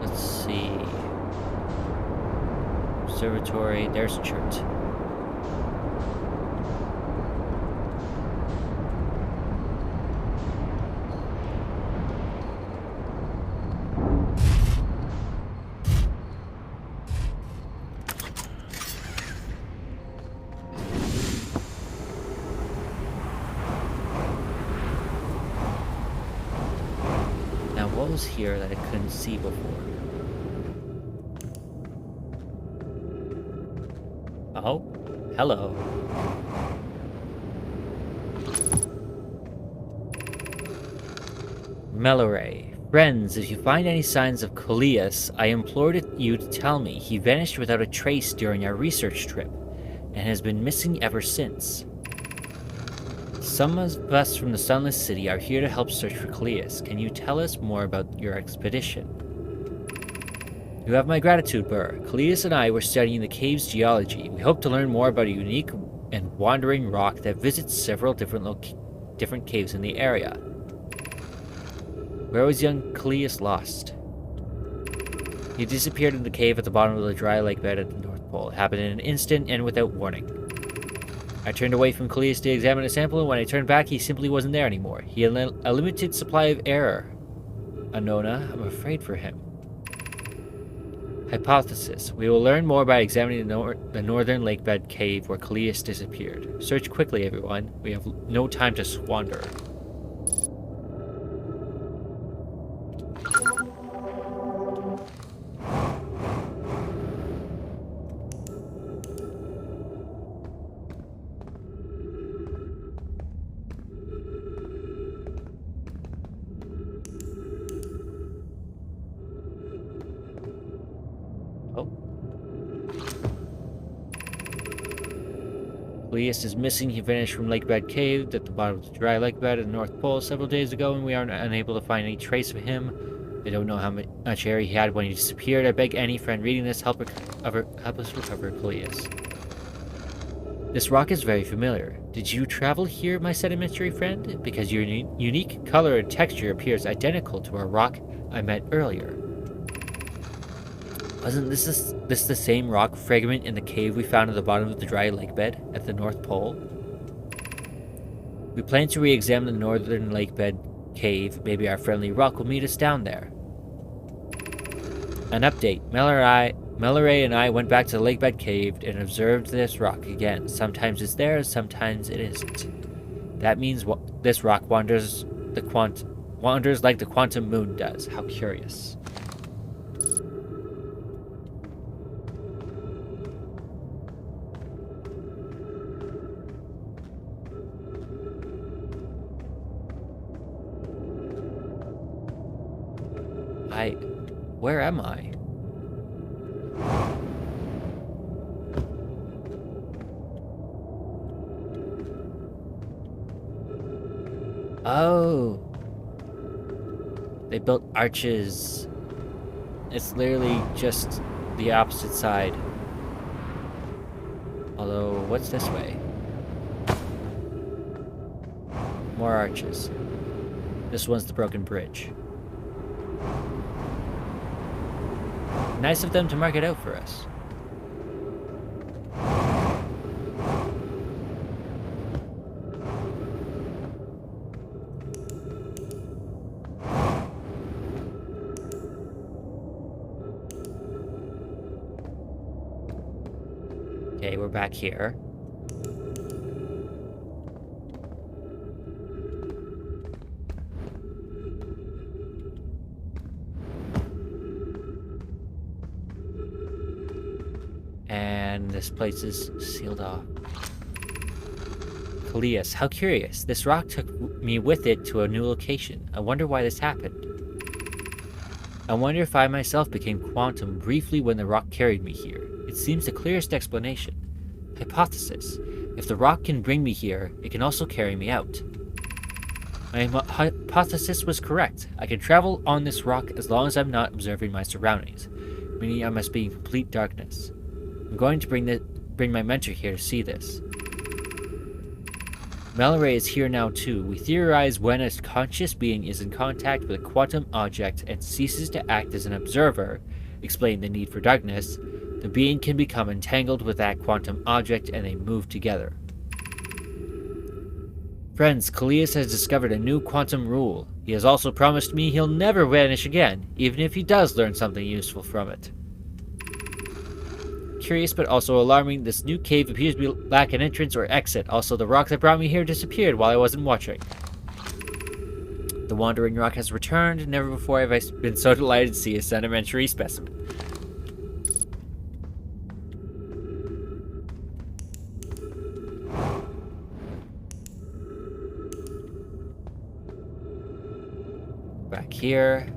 Let's see. Observatory, there's a chart. What was here that I couldn't see before? Oh, hello. Meloray. Friends, if you find any signs of Coleus, I implored you to tell me. He vanished without a trace during our research trip, and has been missing ever since. Some of us from the Sunless City are here to help search for Coleus. Can you tell us more about your expedition? You have my gratitude, Burr. Coleus and I were studying the cave's geology. We hope to learn more about a unique and wandering rock that visits several different caves in the area. Where was young Coleus lost? He disappeared in the cave at the bottom of the dry lake bed at the North Pole. It happened in an instant and without warning. I turned away from Callias to examine a sample, and when I turned back, he simply wasn't there anymore. He had a limited supply of air. Anona, I'm afraid for him. Hypothesis. We will learn more by examining the northern lakebed cave where Callias disappeared. Search quickly, everyone. We have no time to squander. Callias is missing. He vanished from Lakebed Cave at the bottom of the dry lakebed at the North Pole several days ago, and we are unable to find any trace of him. I don't know how much air he had when he disappeared. I beg any friend reading this help us recover Callias. This rock is very familiar. Did you travel here, my sedimentary friend? Because your unique color and texture appears identical to a rock I met earlier. Wasn't this the same rock fragment in the cave we found at the bottom of the dry lakebed at the North Pole? We plan to re-examine the northern lakebed cave. Maybe our friendly rock will meet us down there. An update. Melloray and I went back to the lakebed cave and observed this rock again. Sometimes it's there, sometimes it isn't. That means this rock wanders like the quantum moon does. How curious. Where am I? Oh. They built arches. It's literally just the opposite side. Although, what's this way? More arches. This one's the broken bridge. Nice of them to mark it out for us. Okay, we're back here. And this place is sealed off. Callias, how curious. This rock took me with it to a new location. I wonder why this happened. I wonder if I myself became quantum briefly when the rock carried me here. It seems the clearest explanation. Hypothesis. If the rock can bring me here, it can also carry me out. My hypothesis was correct. I can travel on this rock as long as I'm not observing my surroundings, meaning I must be in complete darkness. I'm going to bring my mentor here to see this. Melloray is here now too. We theorize when a conscious being is in contact with a quantum object and ceases to act as an observer, explain the need for darkness, the being can become entangled with that quantum object and they move together. Friends, Callias has discovered a new quantum rule. He has also promised me he'll never vanish again, even if he does learn something useful from it. Curious but also alarming, this new cave appears to lack an entrance or exit. Also, the rock that brought me here disappeared while I wasn't watching. The wandering rock has returned. Never before have I been so delighted to see a sedimentary specimen. Back here.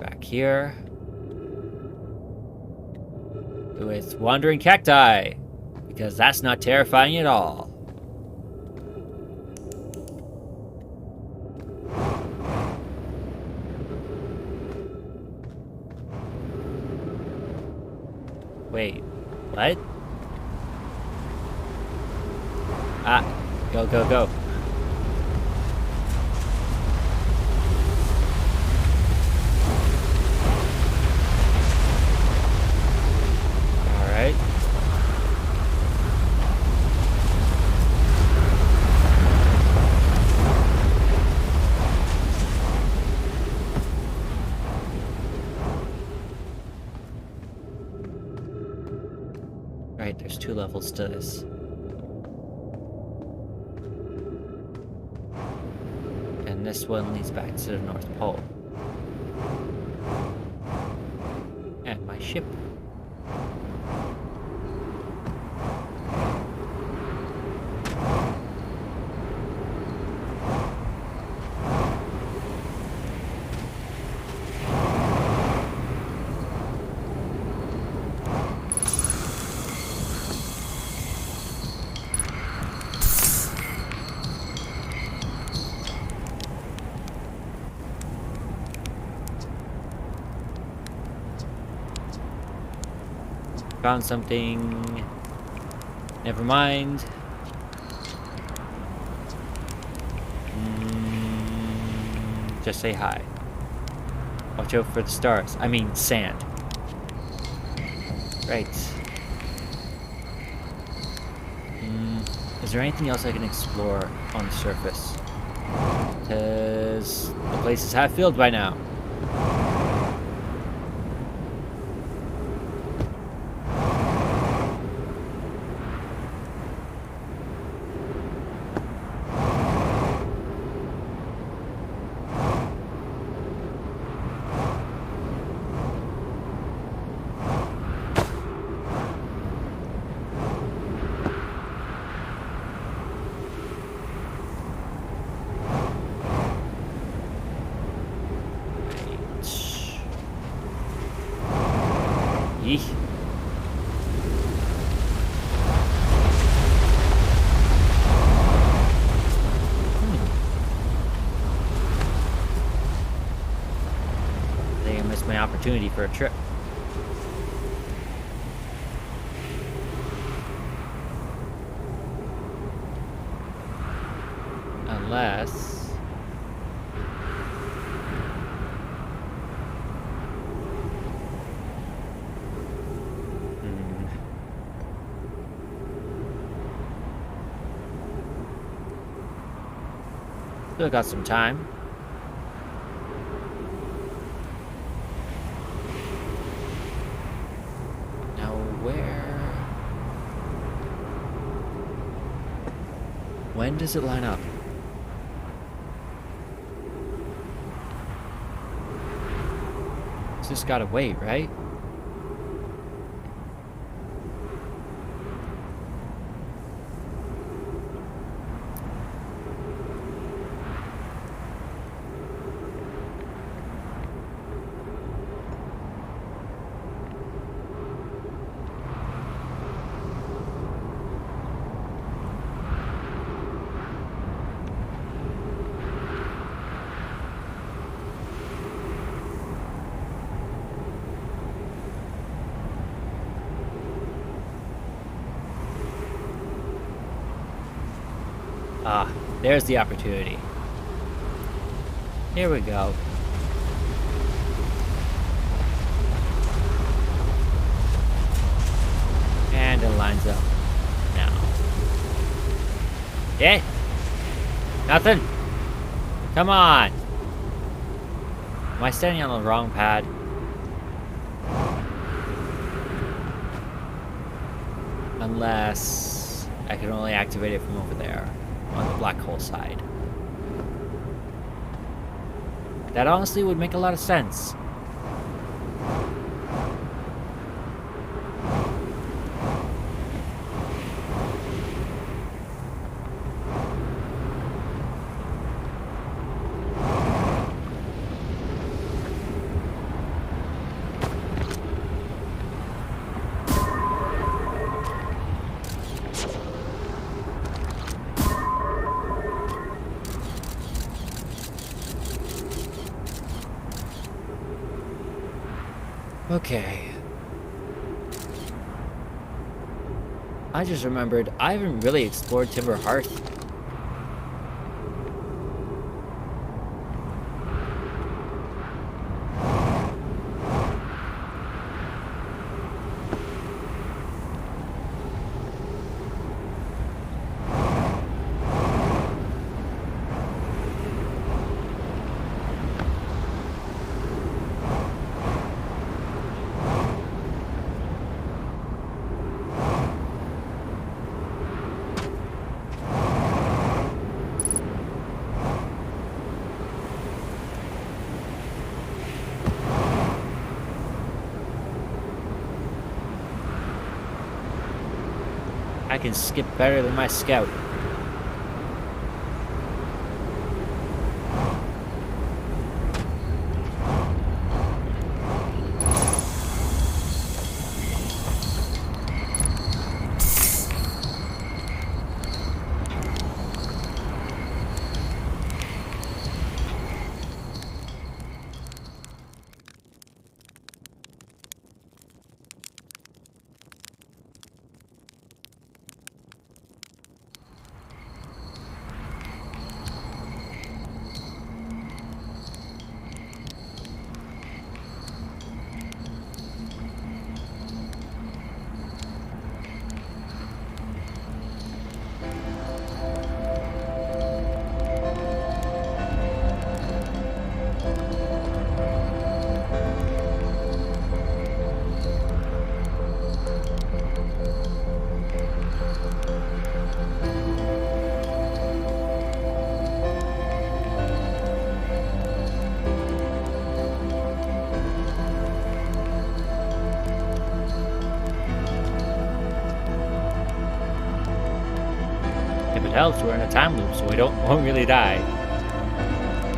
Back here. With wandering cacti. Because that's not terrifying at all. Wait, what? Ah, go, go, go. right, there's 2 levels to this. And this one leads back to the North Pole. And my ship. Found something. Never mind. Just say hi. Watch out for the stars. I mean, sand. Right. Is there anything else I can explore on the surface? Because the place is half filled by now. Eek. I think I missed my opportunity for a trip. Unless... Still got some time. Now where... When does it line up? It's just gotta wait, right? Ah, there's the opportunity. Here we go. And it lines up now. Yeah? Nothing? Come on! Am I standing on the wrong pad? Unless I can only activate it from over there. On the black hole side. That honestly would make a lot of sense. Okay. I just remembered I haven't really explored Timber Hearth. I can skip better than my scout. If it helps, we're in a time loop, so we won't really die.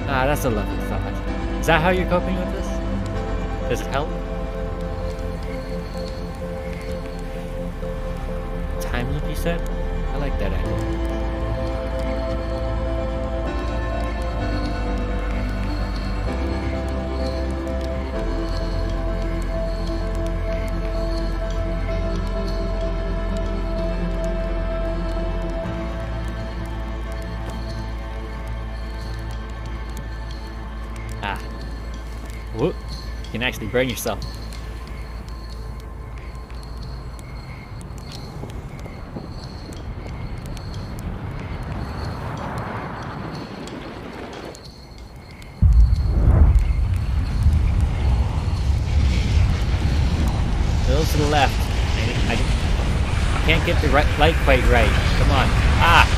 Ah, that's a lovely thought. Is that how you're coping with this? Does it help? Time loop, you said? I like that idea. Ah. Whoop. You can actually burn yourself. A little to the left. I can't get the light quite right. Come on. Ah!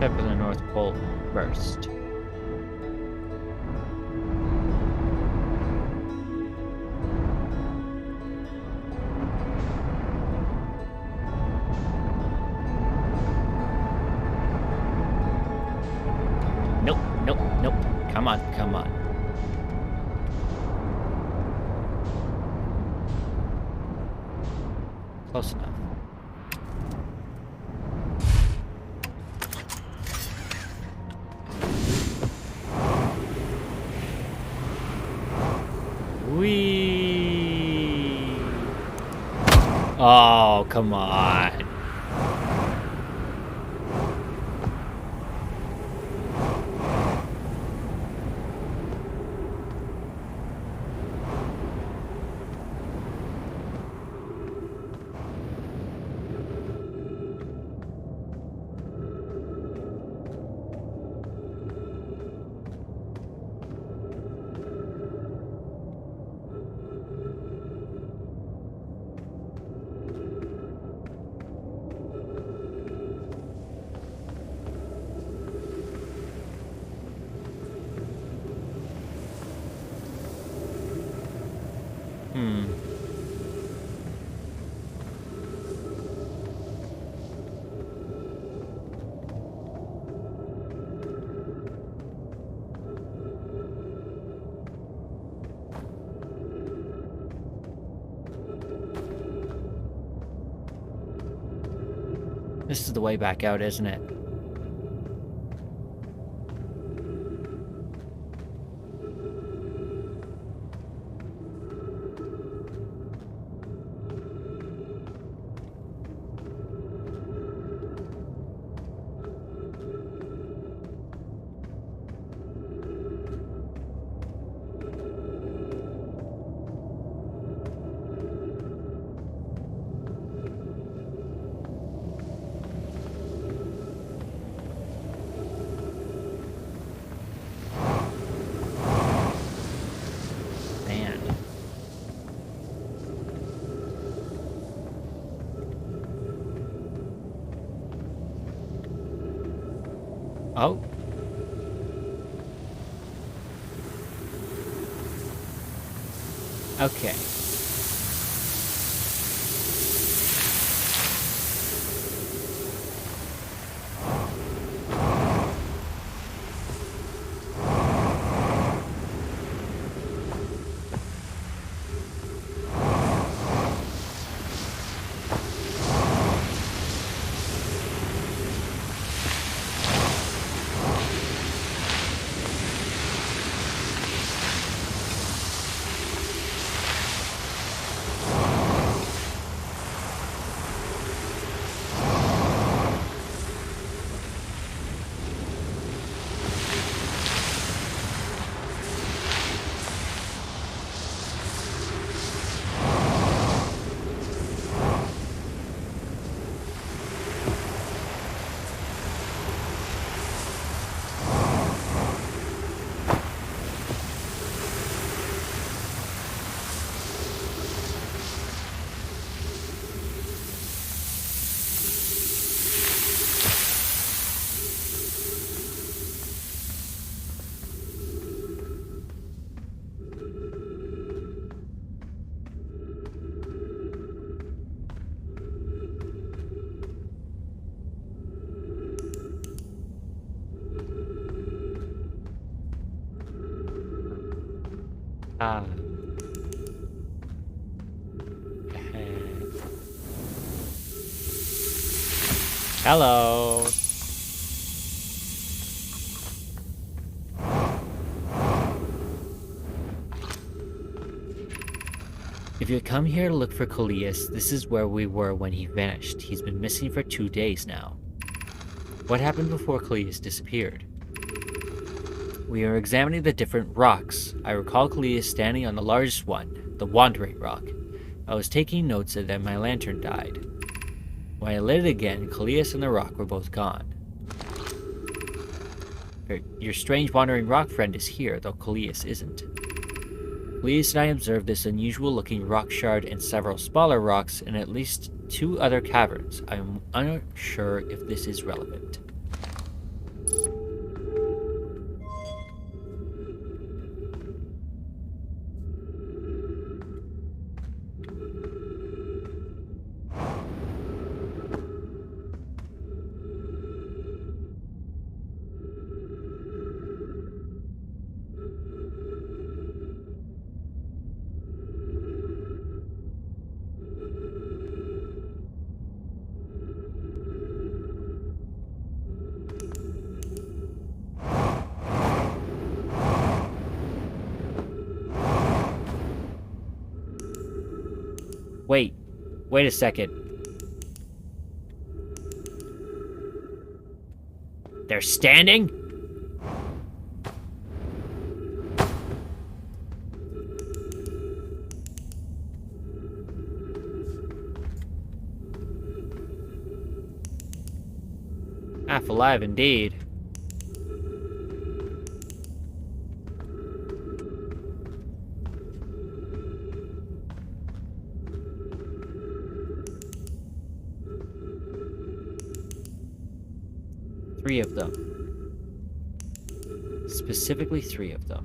Head for the North Pole first. Nope, nope, nope. Come on, come on. Close enough. Whee! Oh, come on. This is the way back out, isn't it? Oh. Okay. Okay. Hello. If you come here to look for Callias, this is where we were when he vanished. He's been missing for 2 days now. What happened before Callias disappeared? We are examining the different rocks. I recall Callias standing on the largest one, the Wandering Rock. I was taking notes and then my lantern died. When I lit it again, Callias and the rock were both gone. Your strange Wandering Rock friend is here, though Callias isn't. Callias and I observed this unusual-looking rock shard and several smaller rocks in at least 2 other caverns. I am unsure if this is relevant. Wait a second. They're standing? Half alive indeed. Three of them. Specifically 3 of them.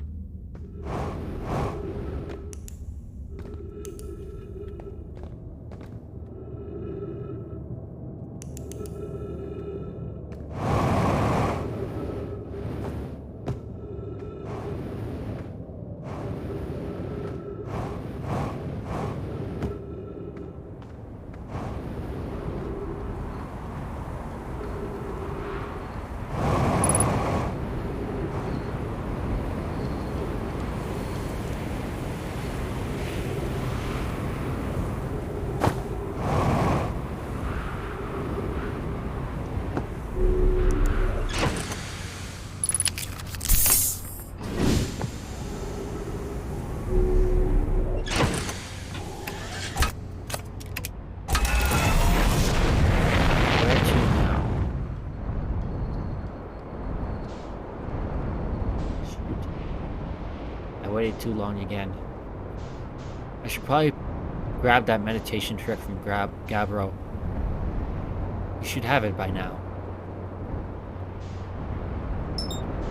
waited too long again. I should probably grab that meditation trick from Gabbro. You should have it by now.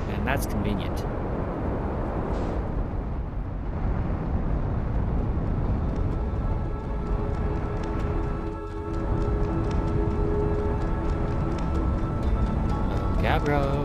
And that's convenient. Gabbro.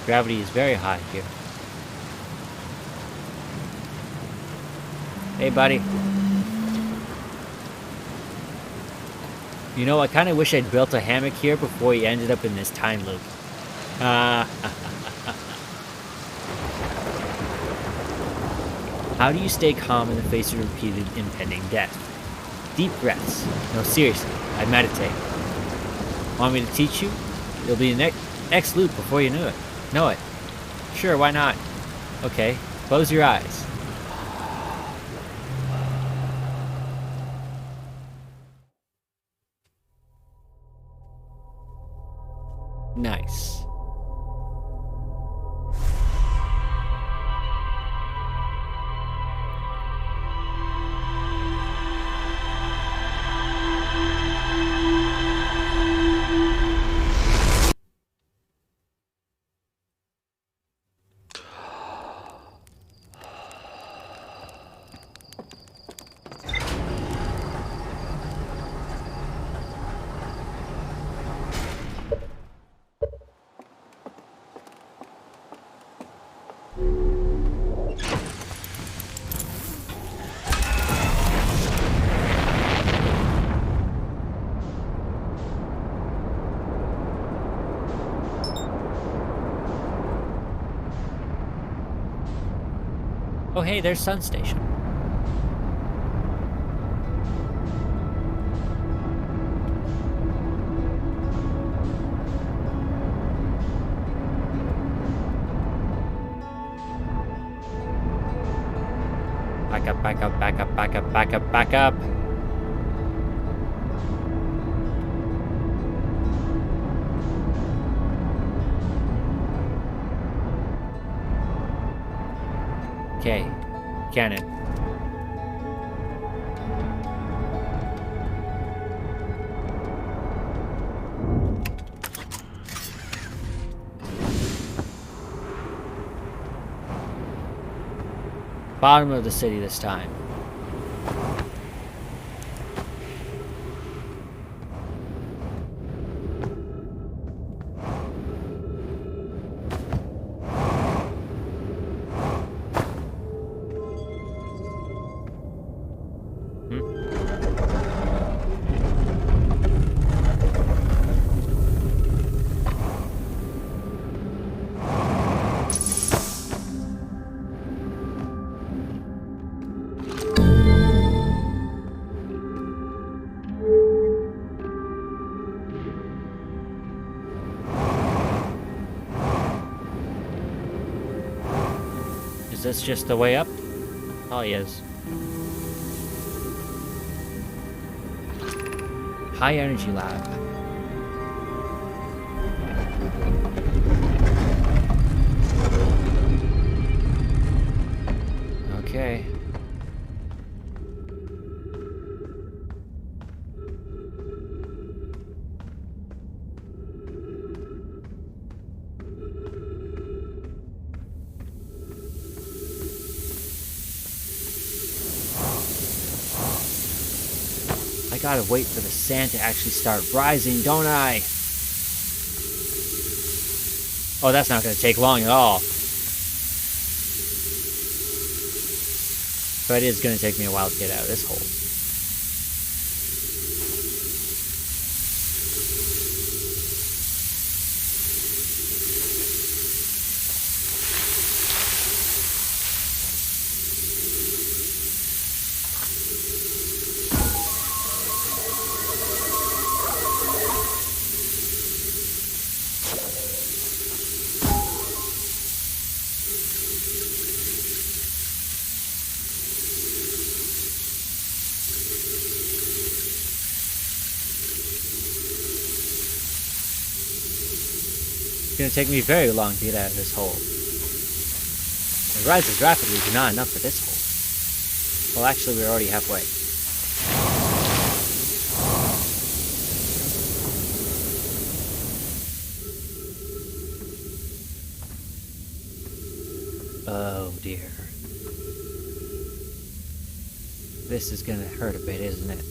Gravity is very high here. Hey, buddy. You know, I kind of wish I'd built a hammock here before he ended up in this time loop. How do you stay calm in the face of repeated impending death? Deep breaths. No, seriously, I meditate. Want me to teach you? You'll be the next loop before you know it. Sure, why not? Okay, close your eyes. Nice. Oh, hey, there's Sun Station. Back up, back up, back up, back up, back up, back up. Okay, cannon. Bottom of the city this time. Is this just the way up? Oh, yes. High energy lab. Okay. I gotta wait for the sand to actually start rising, don't I? Oh, that's not gonna take long at all. But it is gonna take me a while to get out of this hole. It's gonna take me very long to get out of this hole. It rises rapidly, but not enough for this hole. Well, actually, we're already halfway. Oh dear. This is gonna hurt a bit, isn't it?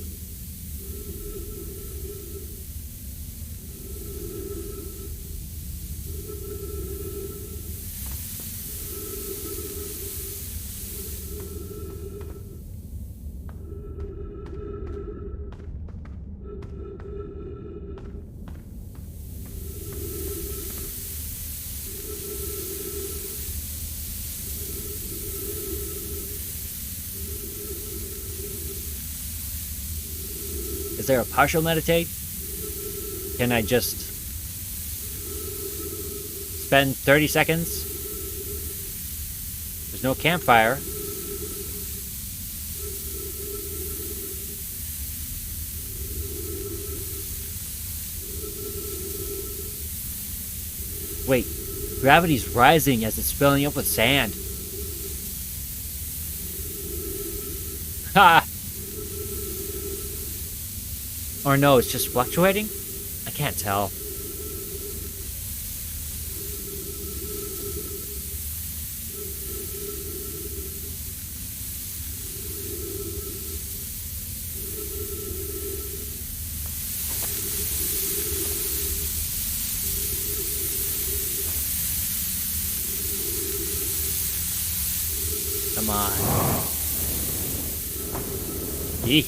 Is there a partial meditate? Can I just spend 30 seconds? There's no campfire. Wait, gravity's rising as it's filling up with sand. Ha! Or no, it's just fluctuating? I can't tell. Come on. Eek.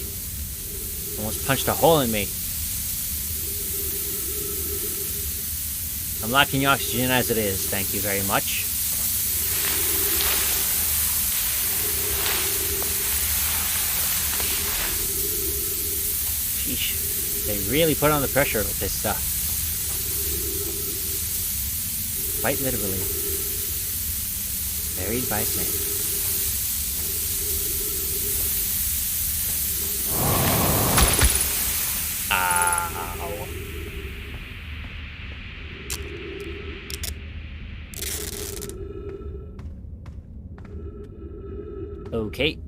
Almost punched a hole in me. I'm lacking oxygen as it is, thank you very much. Sheesh. They really put on the pressure with this stuff. Quite literally. Buried by sand. Okay.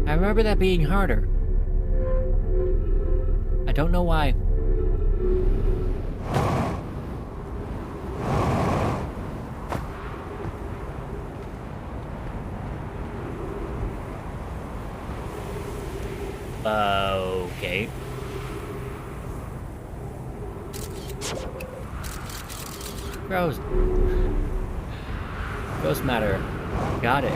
I remember that being harder. I don't know why. Okay. Gross. Ghost matter. Got it.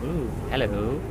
Ooh, hello.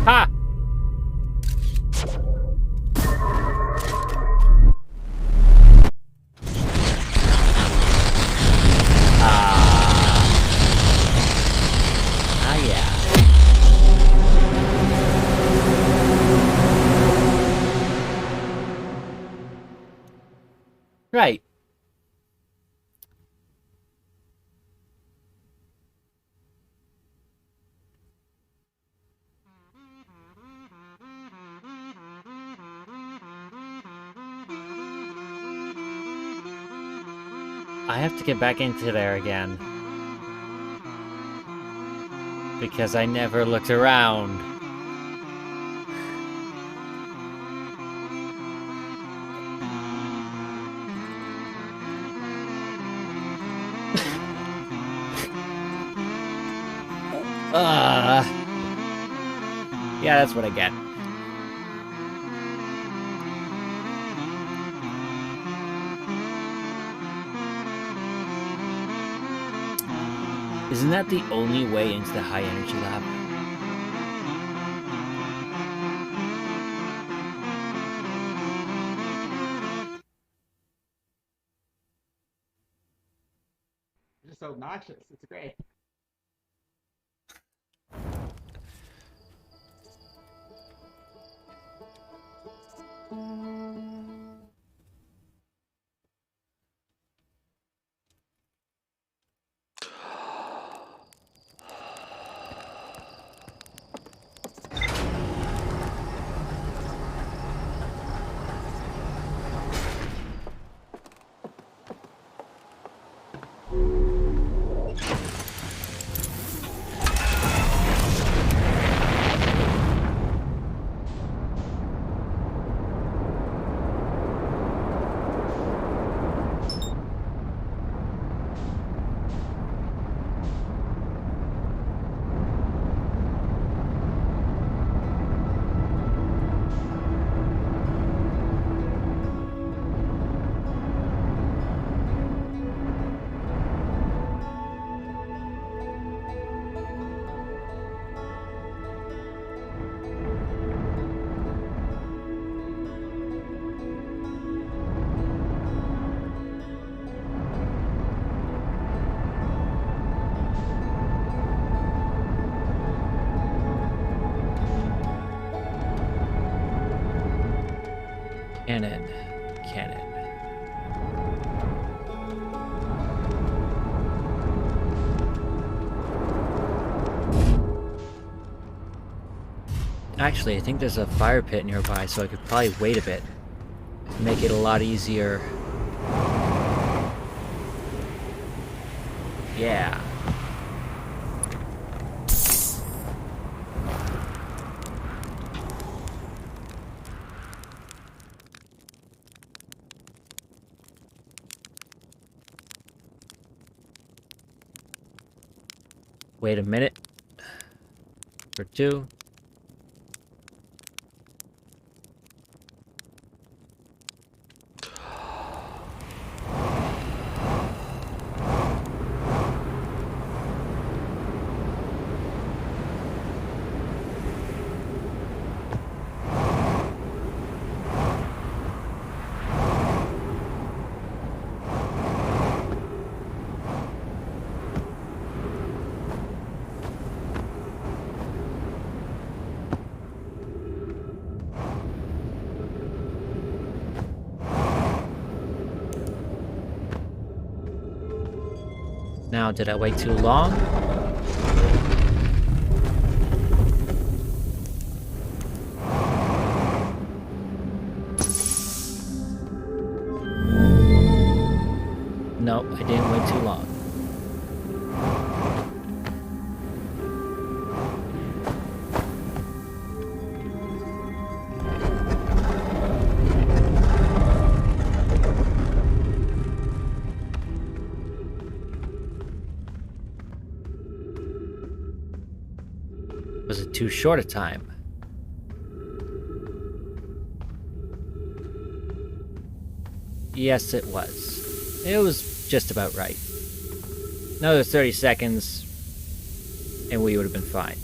Ha! Yeah. Right. I have to get back into there again. Because I never looked around. Yeah, that's what I get. Isn't that the only way into the high energy lab? You're just so obnoxious. It's great. Cannon. Actually, I think there's a fire pit nearby, so I could probably wait a bit. Make it a lot easier. Yeah. Wait a minute. Or two. Now, did I wait too long? No, I didn't wait too long. Was it too short a time? Yes, it was. It was just about right. Another 30 seconds, and we would have been fine.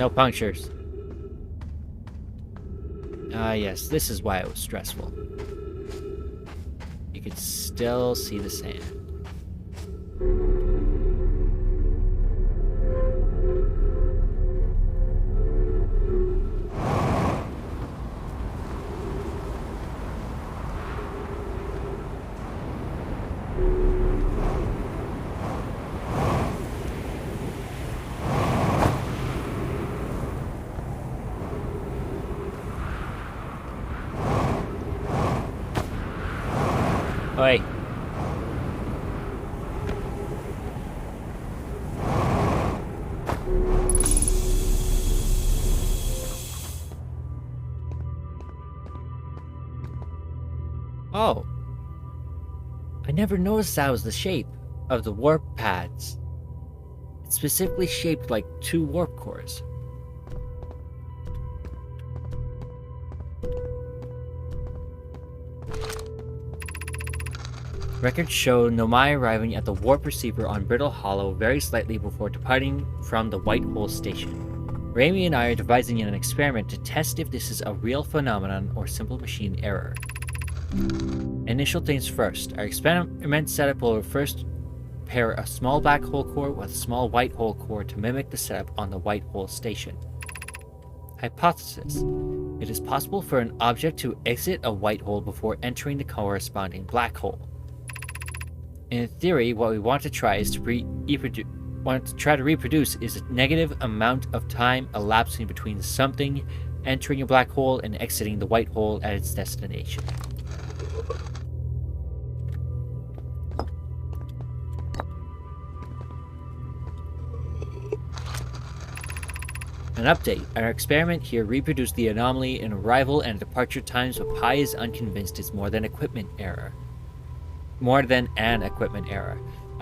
No punctures. Ah, yes, this is why it was stressful. You could still see the sand. Oi. Oh. I never noticed that was the shape of the warp pads. It's specifically shaped like 2 warp cores. Records show Nomai arriving at the warp receiver on Brittle Hollow very slightly before departing from the White Hole Station. Raimi and I are devising an experiment to test if this is a real phenomenon or simple machine error. Initial things first. Our experiment setup will first pair a small black hole core with a small white hole core to mimic the setup on the White Hole Station. Hypothesis. It is possible for an object to exit a white hole before entering the corresponding black hole. In theory, what we want to try is to reproduce is a negative amount of time elapsing between something entering a black hole and exiting the white hole at its destination. An update. Our experiment here reproduced the anomaly in arrival and departure times, but Pi is unconvinced it's more than an equipment error. I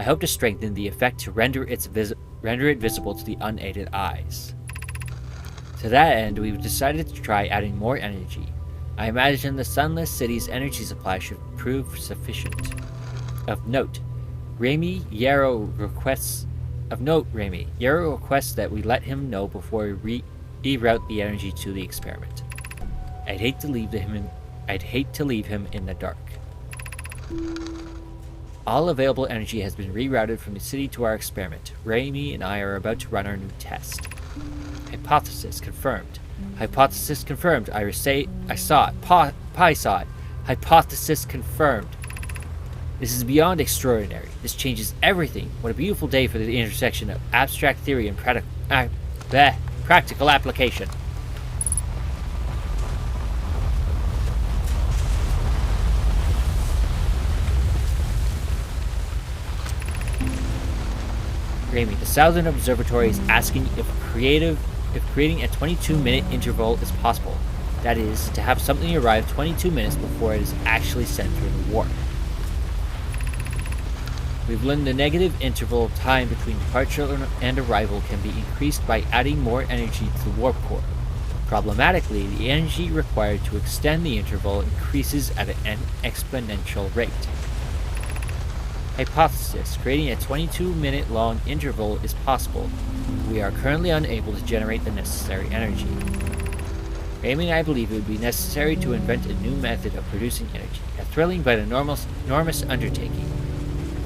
hope to strengthen the effect to render it visible to the unaided eyes. To that end, we've decided to try adding more energy. I imagine the Sunless City's energy supply should prove sufficient. Of note, Yarrow requests that we let him know before we reroute the energy to the experiment. I'd hate to leave him in the dark. All available energy has been rerouted from the city to our experiment. Raimi and I are about to run our new test. Hypothesis confirmed. Hypothesis confirmed. I saw it. Pi saw it. Hypothesis confirmed. This is beyond extraordinary. This changes everything. What a beautiful day for the intersection of abstract theory and practical application. Raimi, the Southern Observatory is asking if creating a 22-minute interval is possible. That is, to have something arrive 22 minutes before it is actually sent through the warp. We've learned the negative interval of time between departure and arrival can be increased by adding more energy to the warp core. Problematically, the energy required to extend the interval increases at an exponential rate. Hypothesis. Creating a 22-minute long interval is possible. We are currently unable to generate the necessary energy. Raimi and I believe it would be necessary to invent a new method of producing energy, a thrilling but enormous undertaking.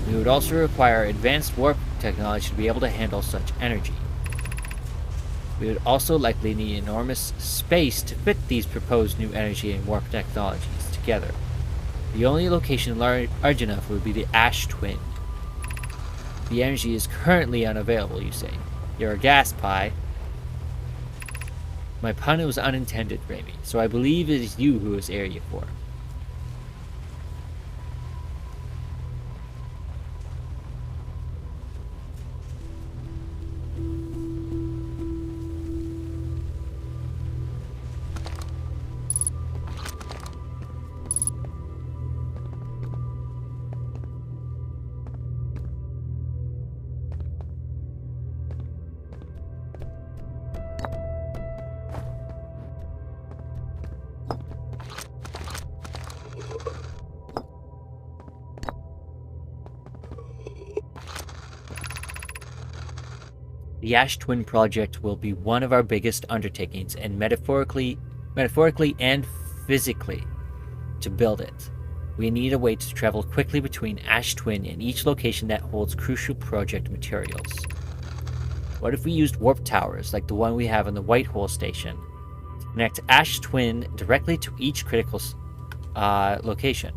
We would also require advanced warp technology to be able to handle such energy. We would also likely need enormous space to fit these proposed new energy and warp technologies together. The only location large enough would be the Ash Twin. The energy is currently unavailable, you say. You're a gas pie. My pun was unintended, Raimi, so I believe it is you who is Area 4. The Ash Twin project will be one of our biggest undertakings, and metaphorically and physically, to build it, we need a way to travel quickly between Ash Twin and each location that holds crucial project materials. What if we used warp towers like the one we have on the Whitehole station to connect Ash Twin directly to each critical location?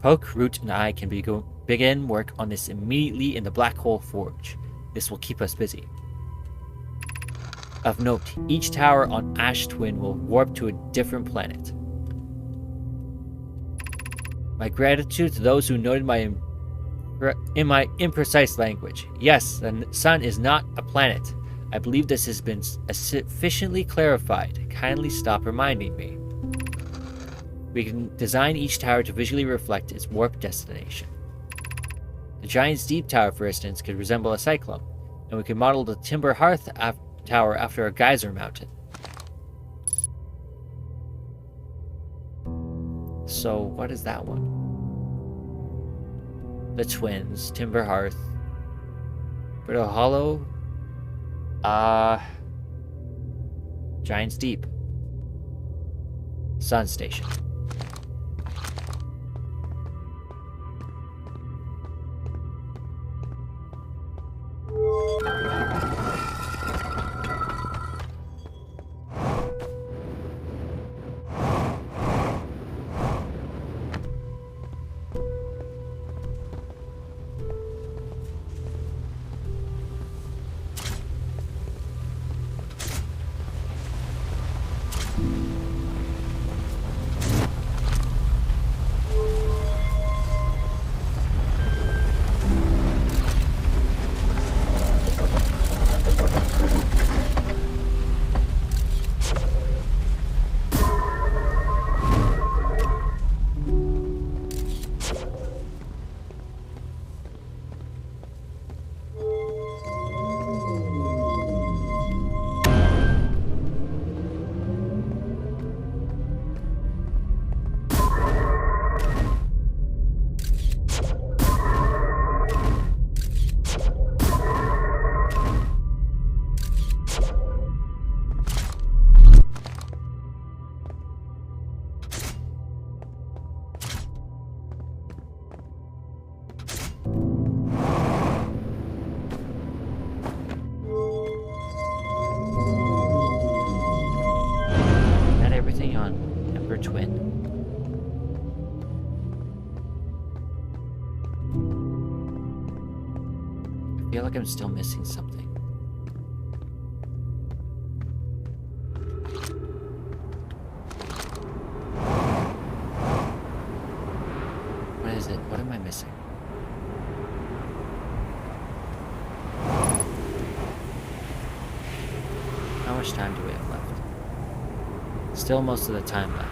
Poke, Root, and I can begin work on this immediately in the Black Hole Forge. This will keep us busy. Of note, each tower on Ash Twin will warp to a different planet. My gratitude to those who noted my imprecise language. Yes, the sun is not a planet. I believe this has been sufficiently clarified. Kindly stop reminding me. We can design each tower to visually reflect its warp destination. The Giant's Deep Tower, for instance, could resemble a cyclone, and we could model the Timber Hearth Tower after a geyser mountain. So, what is that one? The Twins, Timber Hearth, Brittle Hollow, Giant's Deep, Sun Station. Twin. I feel like I'm still missing something. What is it? What am I missing? How much time do we have left? Still most of the time left.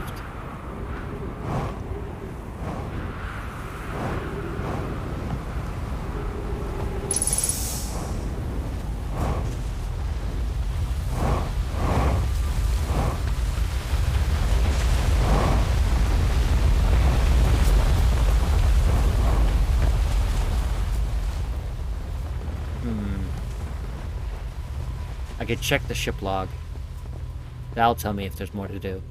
I could check the ship log. That'll tell me if there's more to do.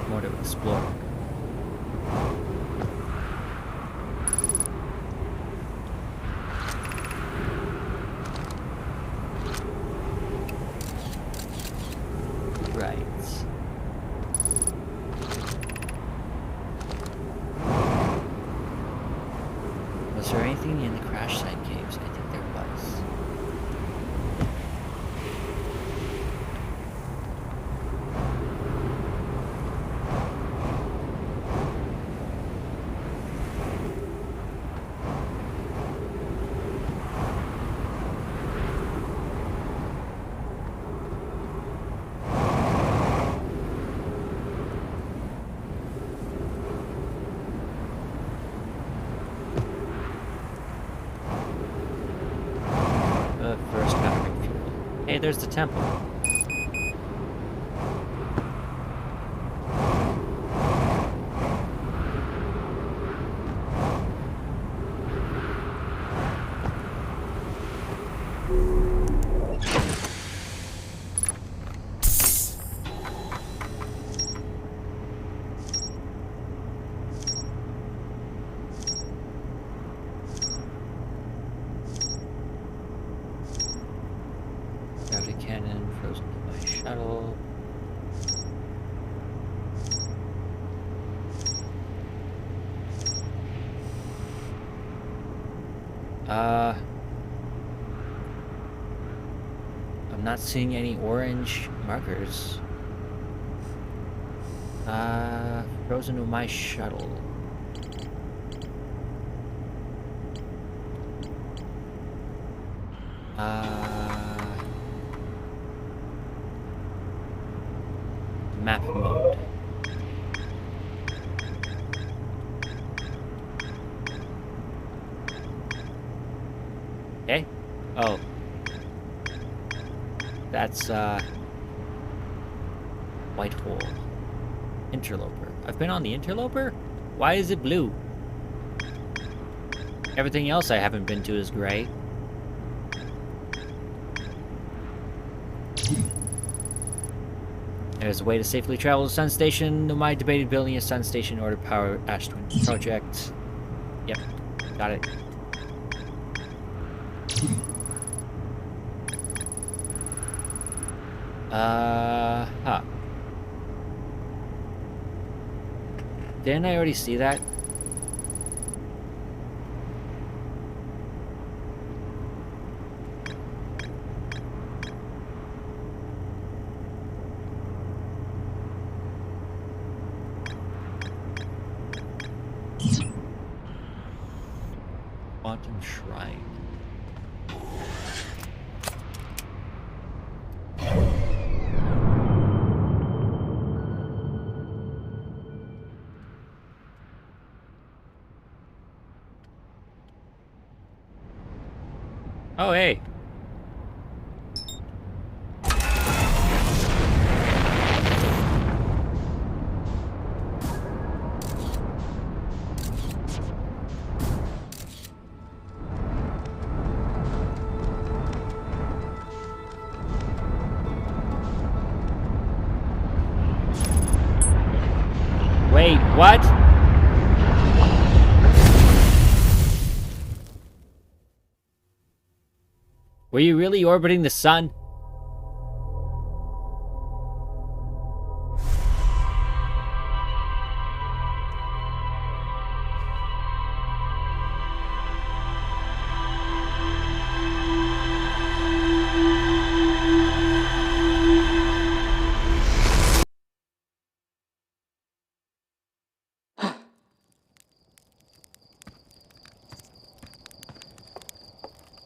More to explore. Was there anything in the crash site caves? I think there was. there's the temple. Gravity cannon, frozen by shuttle. I'm not seeing any orange markers. Frozen to my shuttle. Map mode. Okay. Oh. That's, white hole. Interloper. I've been on the interloper? Why is it blue? Everything else I haven't been to is gray. There's a way to safely travel to Sun Station. Nomai debated building a Sun Station in order to power Ash Twin project. Yep. Got it. Huh. Didn't I already see that? Quantum Shrine. Oh, hey. Wait, what? Were you really orbiting the sun?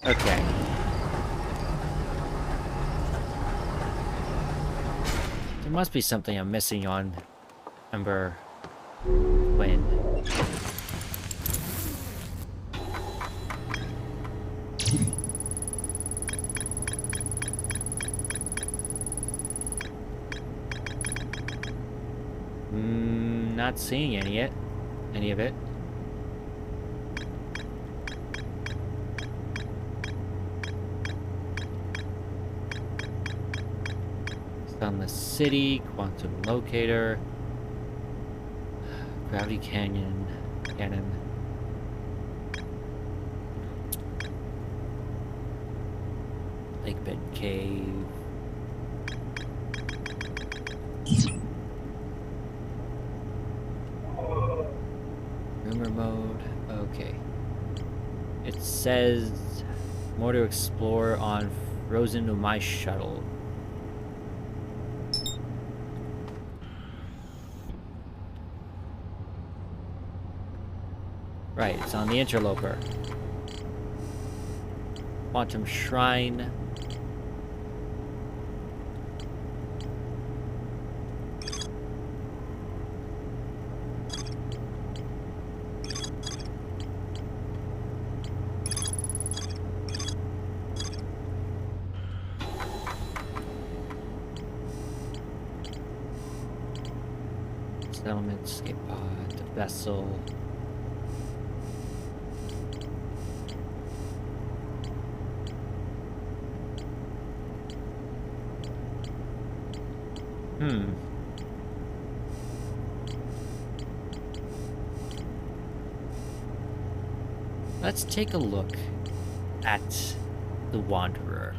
Okay. There must be something I'm missing on Ember Twin. Not seeing any of it. On the city, quantum locator, gravity cannon, lake bed cave. Rumor mode. Okay. It says more to explore on Frozen to my shuttle. Right, it's on the interloper. Quantum Shrine. settlement, escape pod, the vessel. Let's take a look at the Wanderer.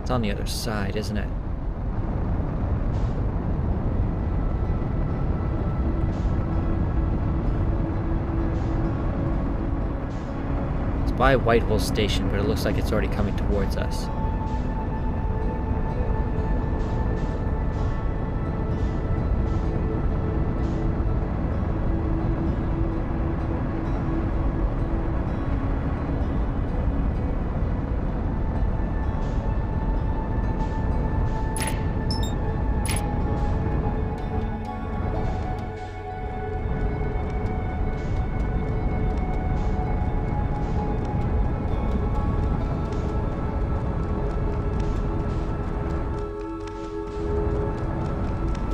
It's on the other side, isn't it? It's by Whitehall Station, but it looks like it's already coming towards us.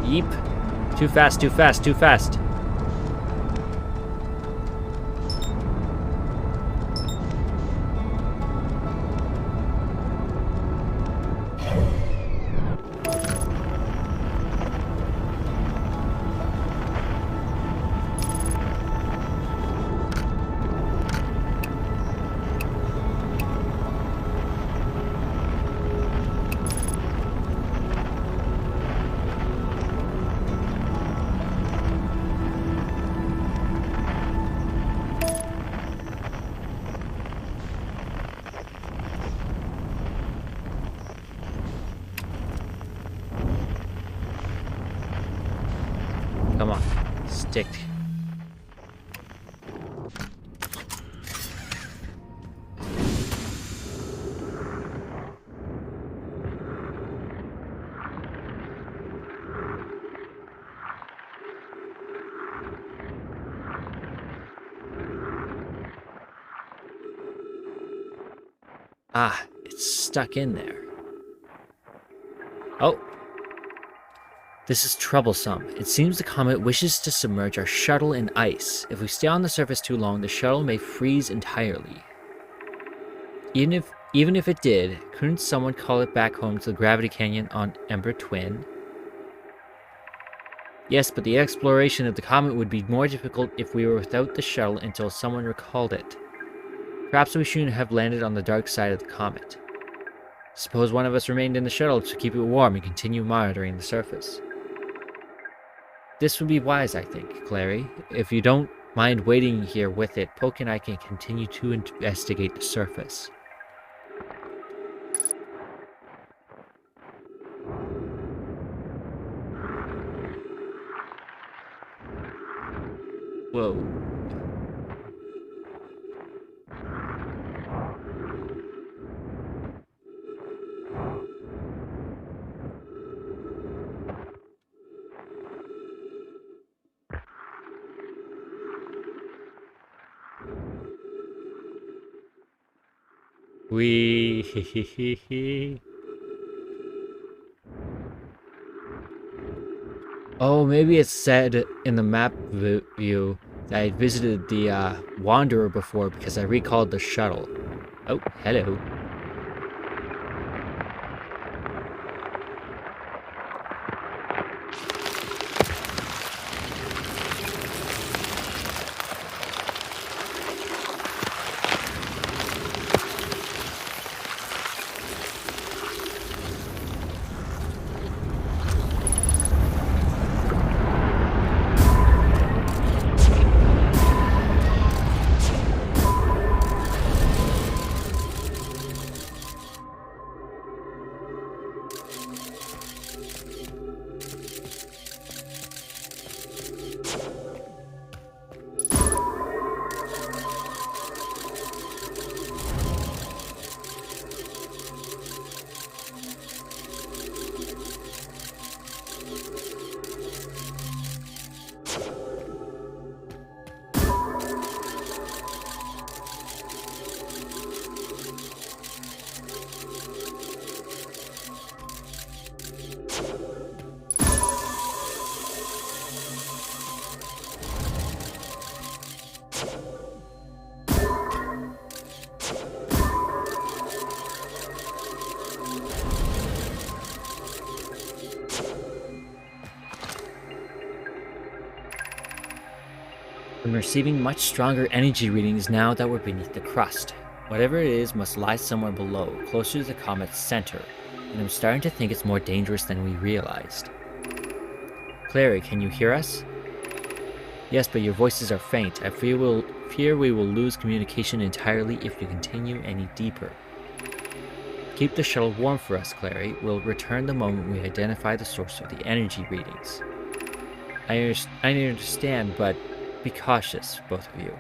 Yeep. Too fast, too fast, too fast. Come on, stick. Ah, it's stuck in there. Oh. This is troublesome. It seems the comet wishes to submerge our shuttle in ice. If we stay on the surface too long, the shuttle may freeze entirely. Even if it did, couldn't someone call it back home to the gravity canyon on Ember Twin? Yes, but the exploration of the comet would be more difficult if we were without the shuttle until someone recalled it. Perhaps we shouldn't have landed on the dark side of the comet. Suppose one of us remained in the shuttle to keep it warm and continue monitoring the surface. This would be wise, I think, Clary. If you don't mind waiting here with it, Poke and I can continue to investigate the surface. Whoa. Wee. Oh, maybe it said in the map view that I visited the Wanderer before because I recalled the shuttle. Oh, hello. I'm receiving much stronger energy readings now that we're beneath the crust. Whatever it is must lie somewhere below, closer to the comet's center, and I'm starting to think it's more dangerous than we realized. Clary, can you hear us? Yes, but your voices are faint. I fear we will lose communication entirely if you continue any deeper. Keep the shuttle warm for us, Clary. We'll return the moment we identify the source of the energy readings. I understand, but be cautious, both of you.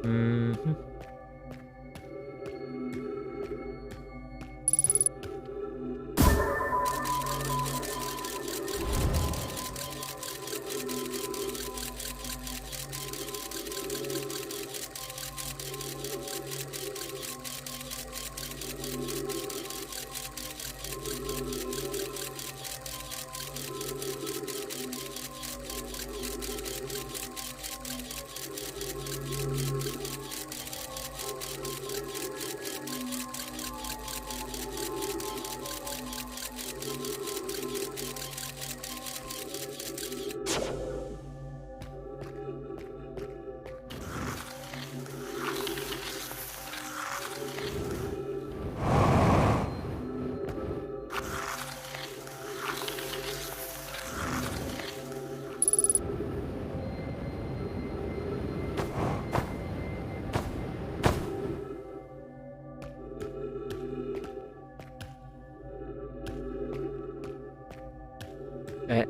Mm-hmm. Uh,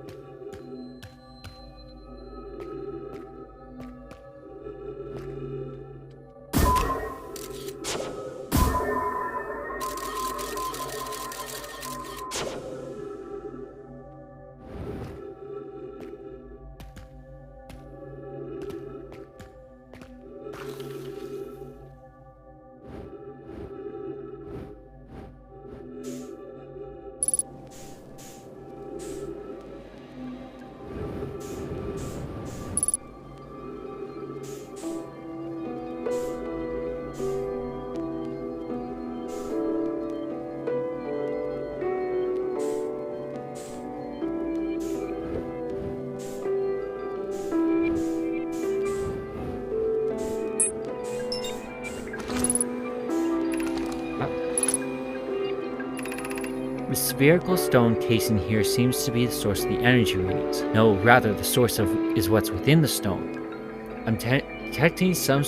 The spherical stone casing here seems to be the source of the energy readings. No, rather, the source is what's within the stone. I'm detecting some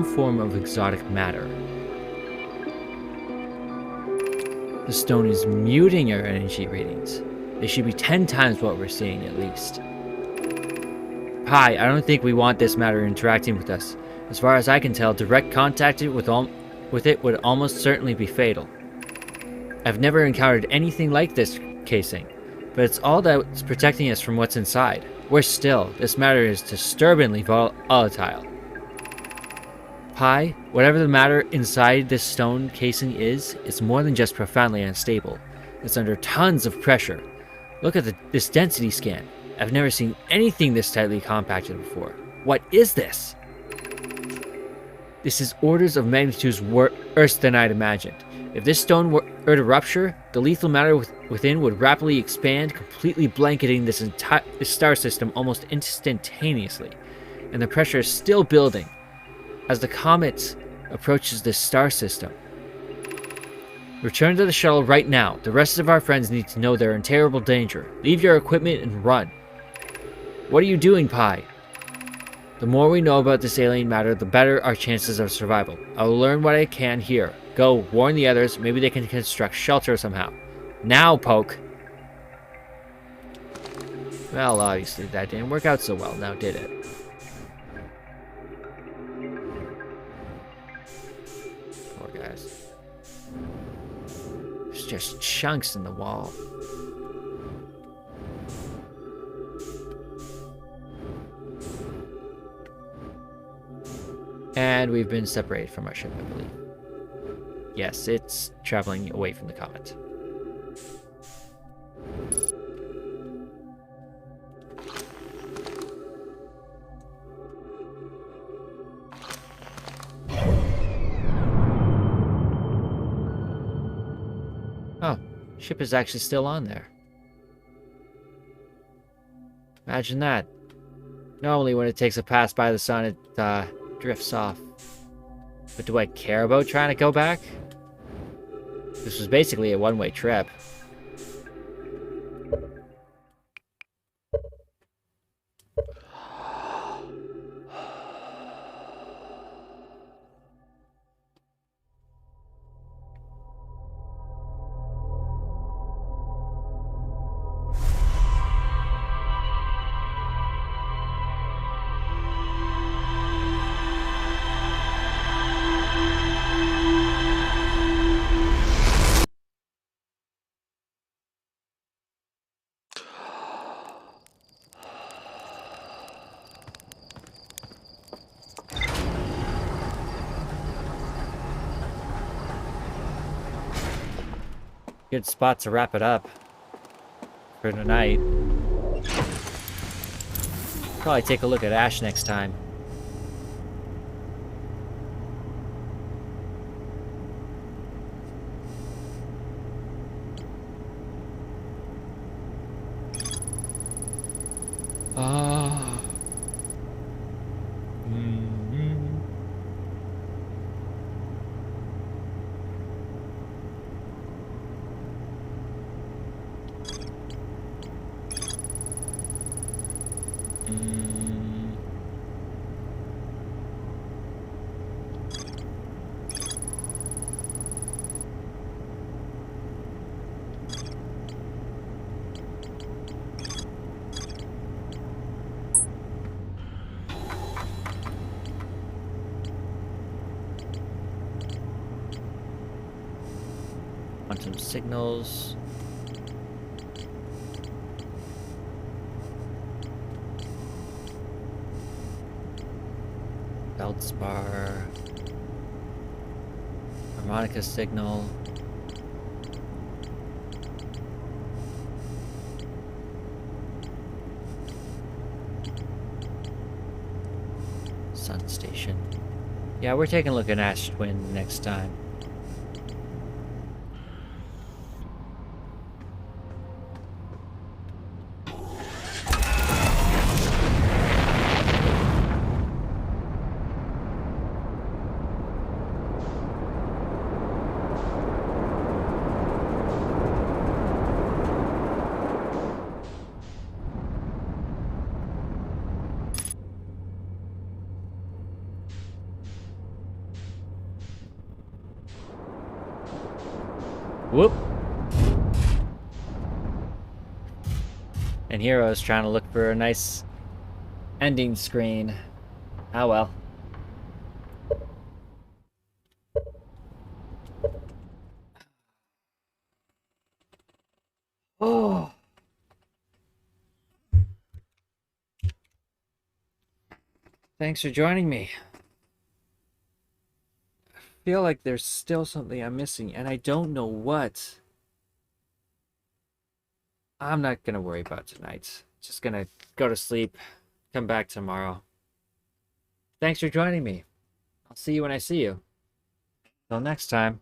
form of exotic matter. The stone is muting our energy readings. They should be 10 times what we're seeing, at least. Pi, I don't think we want this matter interacting with us. As far as I can tell, direct contact with it would almost certainly be fatal. I've never encountered anything like this casing, but it's all that's protecting us from what's inside. Worse still, this matter is disturbingly volatile. Pi, whatever the matter inside this stone casing is, it's more than just profoundly unstable. It's under tons of pressure. Look at this density scan. I've never seen anything this tightly compacted before. What is this? This is orders of magnitudes worse than I'd imagined. If this stone were to rupture, the lethal matter within would rapidly expand, completely blanketing this star system almost instantaneously. And the pressure is still building as the comet approaches this star system. Return to the shuttle right now. The rest of our friends need to know they're in terrible danger. Leave your equipment and run. What are you doing, Pi? The more we know about this alien matter, the better our chances of survival. I will learn what I can here. Go, warn the others. Maybe they can construct shelter somehow. Now, Poke! Well, obviously that didn't work out so well, now did it? Poor guys. There's just chunks in the wall. And we've been separated from our ship, I believe. Yes, it's traveling away from the comet. Oh, ship is actually still on there. Imagine that. Normally when it takes a pass by the sun, it drifts off. But do I care about trying to go back? This was basically a one-way trip. Good spot to wrap it up for tonight. Probably take a look at Ash next time. Ah. Quantum signals. Feldspar. Harmonica signal. Sun station. Yeah, we're taking a look at Ash Twin next time. Whoop! And Hero's trying to look for a nice ending screen. Ah well. Oh. Thanks for joining me. I feel like there's still something I'm missing, and I don't know what. I'm not gonna worry about tonight. Just gonna go to sleep, come back tomorrow. Thanks for joining me. I'll see you when I see you. Till next time.